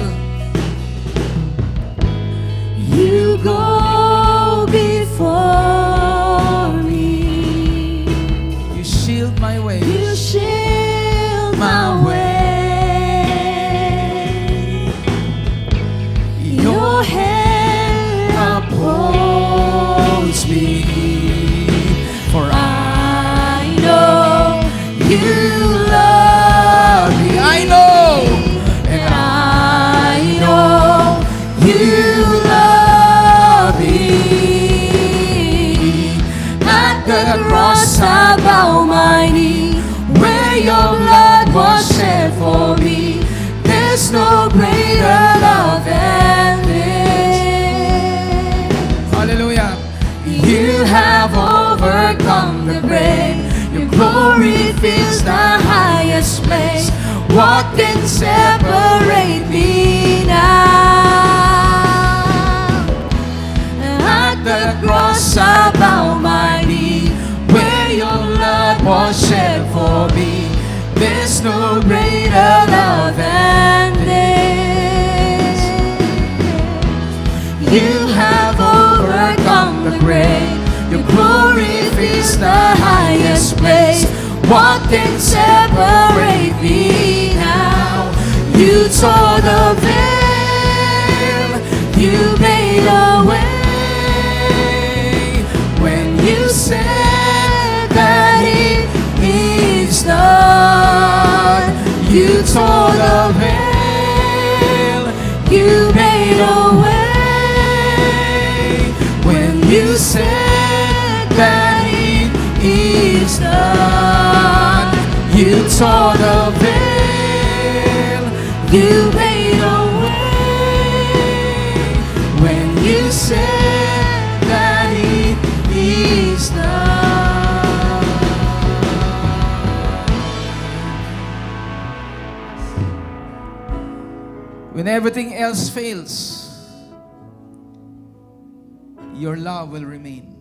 You go before me. You shield my way. You shield my way. Your hand upholds me. For I know you love me. I know. And I know you love me. At the cross I bow my knee, where your blood was shed for me. There's no greater love than this. Hallelujah. You have overcome the grave. Your glory fills the highest place. What can separate me now? At the cross I bow my knee, where your blood was shed for me. There's no greater love than this. You have overcome the grave. Your glory fills the highest place. What can separate me now? You tore the veil. You made a way when you said that it is done. You tore the veil. You made a way when you said that it is done. You tore the veil. You made a way when you said that it is done. When everything else fails, your love will remain.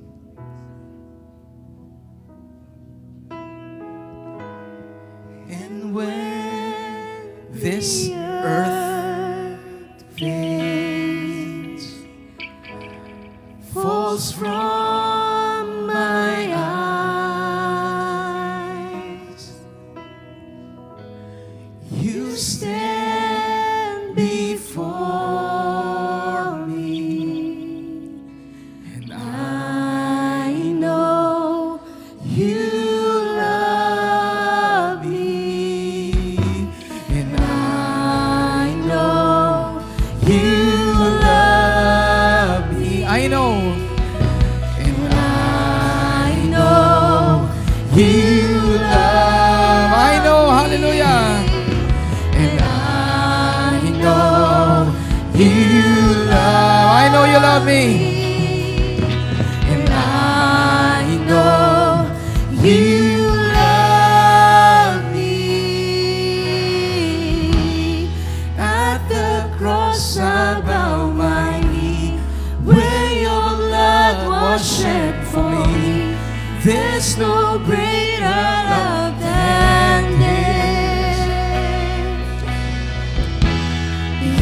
And when this earth fades, falls from my eyes, you stand before me, and I know you love me, and I know you love me. I know, and I know you love. I know, hallelujah. And I know you love. I know you love me. And I know you love me. At the cross I bow my knee, where your blood was shed for me. There's no greater love than this.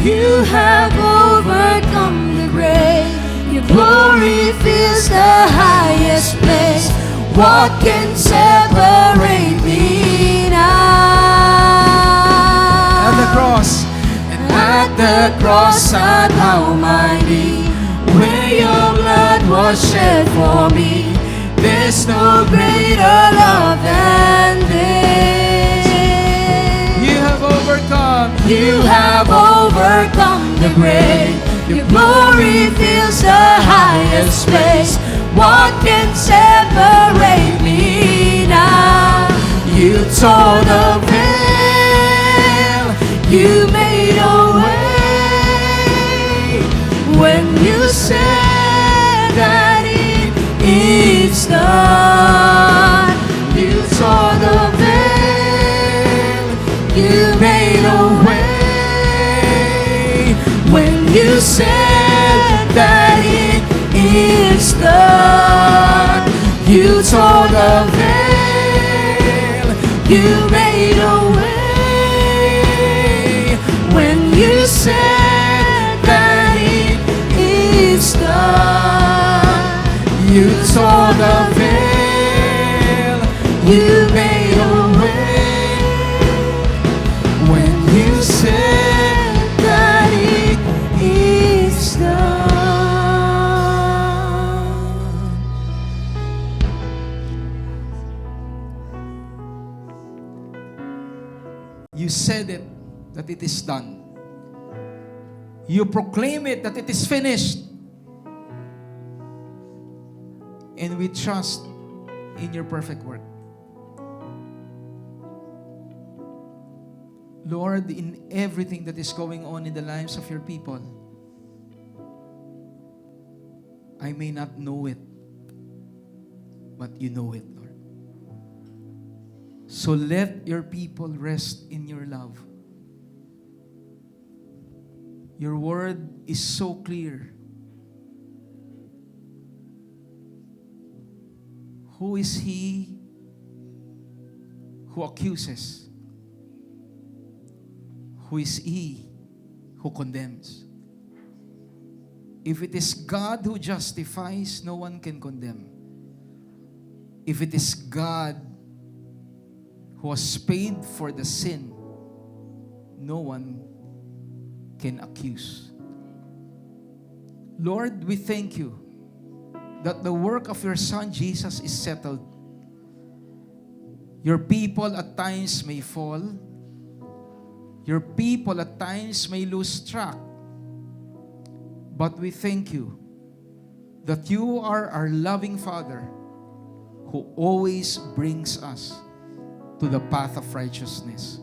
You have overcome the grave. Your glory fills the highest place. What can separate me now? At the cross, and at the cross I bow my knee, where your blood was shed for me. There's no greater love than this. You have overcome. You have overcome the grave. Your glory fills the highest place. What can separate me now? You tore the veil. You made a way when you said that it is done. You tore the veil. You made a way when you said that it is done. You tore the veil. You made a way when you said that it is done. You tore the veil. You made a way when you said that it is done. You said it, that it is done. You proclaim it, that it is finished. And we trust in your perfect work. Lord, in everything that is going on in the lives of your people, I may not know it, but you know it, Lord. So let your people rest in your love. Your word is so clear. Who is he who accuses who is he who condemns? If it is God who justifies, no one can condemn. If it is God who has paid for the sin, no one can accuse. Lord, we thank you that the work of your Son Jesus is settled. Your people at times may fall. Your people at times may lose track. But we thank you that you are our loving Father who always brings us to the path of righteousness.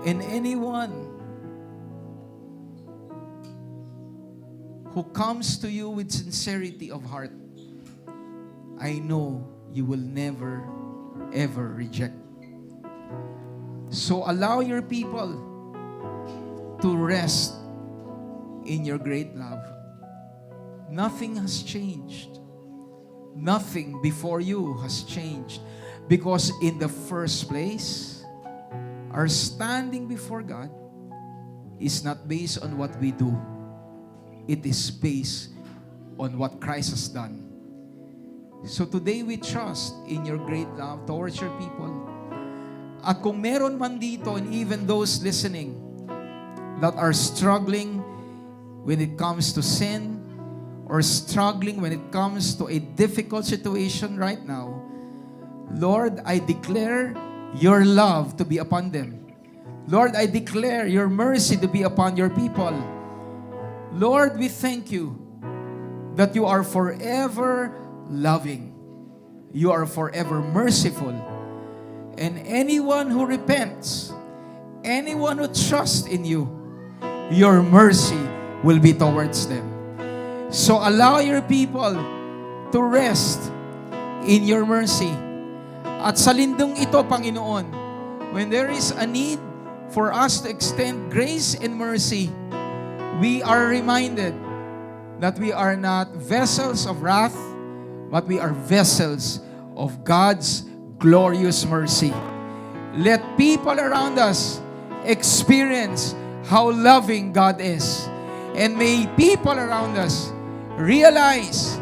And anyone who comes to you with sincerity of heart, I know you will never, ever reject. So allow your people to rest in your great love. Nothing has changed. Nothing before you has changed. Because in the first place, our standing before God is not based on what we do. It is based on what Christ has done. So today we trust in your great love towards your people. At kung meron man dito, and even those listening that are struggling when it comes to sin, or struggling when it comes to a difficult situation right now, Lord, I declare your love to be upon them. Lord, I declare your mercy to be upon your people. Lord, we thank you that you are forever loving. You are forever merciful. And anyone who repents, anyone who trusts in you, your mercy will be towards them. So allow your people to rest in your mercy. At sa lindong ito, Panginoon, when there is a need for us to extend grace and mercy, we are reminded that we are not vessels of wrath, but we are vessels of God's glorious mercy. Let people around us experience how loving God is. And may people around us realize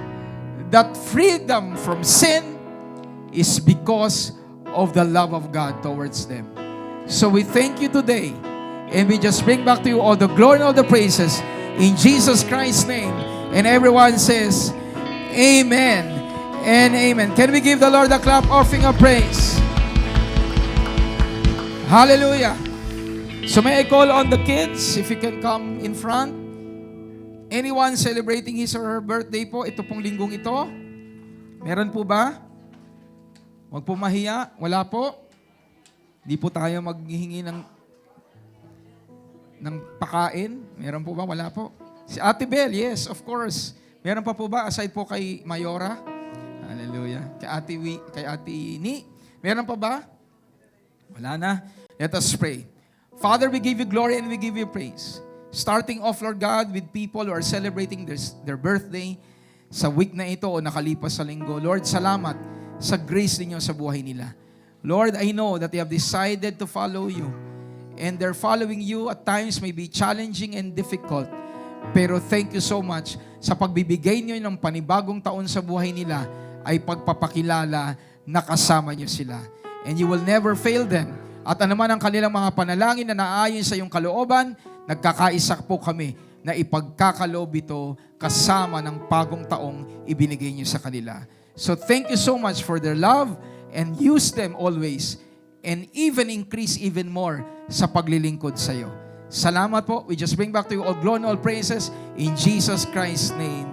that freedom from sin is because of the love of God towards them. So we thank you today, and we just bring back to you all the glory and all the praises in Jesus Christ's name. And everyone says, Amen and Amen. Can we give the Lord a clap offering of praise? Hallelujah. So may I call on the kids, if you can come in front. Anyone celebrating his or her birthday po, ito pong linggong ito? Meron po ba? Huwag po mahiya. Wala po. Di po tayo maghihingi ng pakain. Meron po ba? Wala po. Si Ate Bel, yes, of course. Meron pa po ba? Aside po kay Mayora. Hallelujah. Kay Ate Ni. Meron pa ba? Wala na. Let us pray. Father, we give you glory and we give you praise. Starting off, Lord God, with people who are celebrating their birthday sa week na ito o nakalipas sa linggo. Lord, salamat sa grace ninyo sa buhay nila. Lord, I know that they have decided to follow you. And their following you at times may be challenging and difficult. Pero thank you so much sa pagbibigay niyo ng panibagong taon sa buhay nila ay pagpapakilala na kasama niyo sila. And you will never fail them. At anuman ang kanilang mga panalangin na naayon sa iyong kalooban, nagkakaisa po kami na ipagkakaloob ito kasama ng bagong taong ibinigay niyo sa kanila. So thank you so much for their love and use them always and even increase even more sa paglilingkod sa iyo. Salamat po. We just bring back to you all glory and all praises in Jesus Christ's name.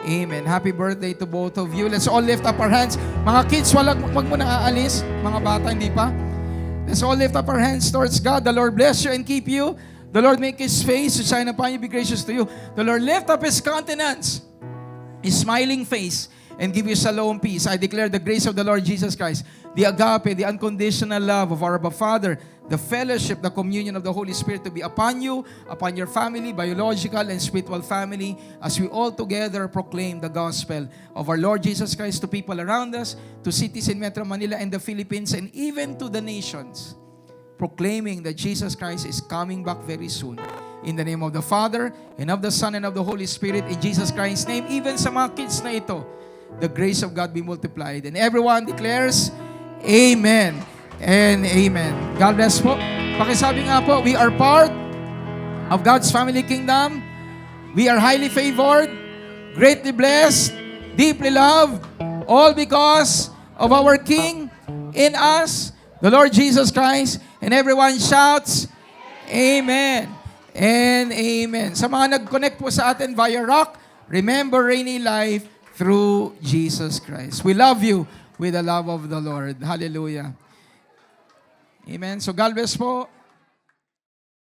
Amen. Happy birthday to both of you. Let's all lift up our hands. Mga kids, wag mo nang aalis. Mga bata, hindi pa. Let's all lift up our hands towards God. The Lord bless you and keep you. The Lord make His face to shine upon you, be gracious to you. The Lord lift up His countenance, His smiling face, and give you shalom peace. I declare the grace of the Lord Jesus Christ, the agape, the unconditional love of our Abba Father, the fellowship, the communion of the Holy Spirit to be upon you, upon your family, biological and spiritual family, as we all together proclaim the gospel of our Lord Jesus Christ to people around us, to cities in Metro Manila and the Philippines, and even to the nations. proclaiming that Jesus Christ is coming back very soon. In the name of the Father, and of the Son, and of the Holy Spirit, in Jesus Christ's name, even sa mga kids na ito, the grace of God be multiplied. And everyone declares, Amen and Amen. God bless po. Pakisabi nga po, we are part of God's family kingdom. We are highly favored, greatly blessed, deeply loved, all because of our King in us, the Lord Jesus Christ. And everyone shouts, Amen and Amen. Sa mga nag-connect po sa atin via Rock, remember Rainy Life through Jesus Christ. We love you with the love of the Lord. Hallelujah. Amen. So God bless po.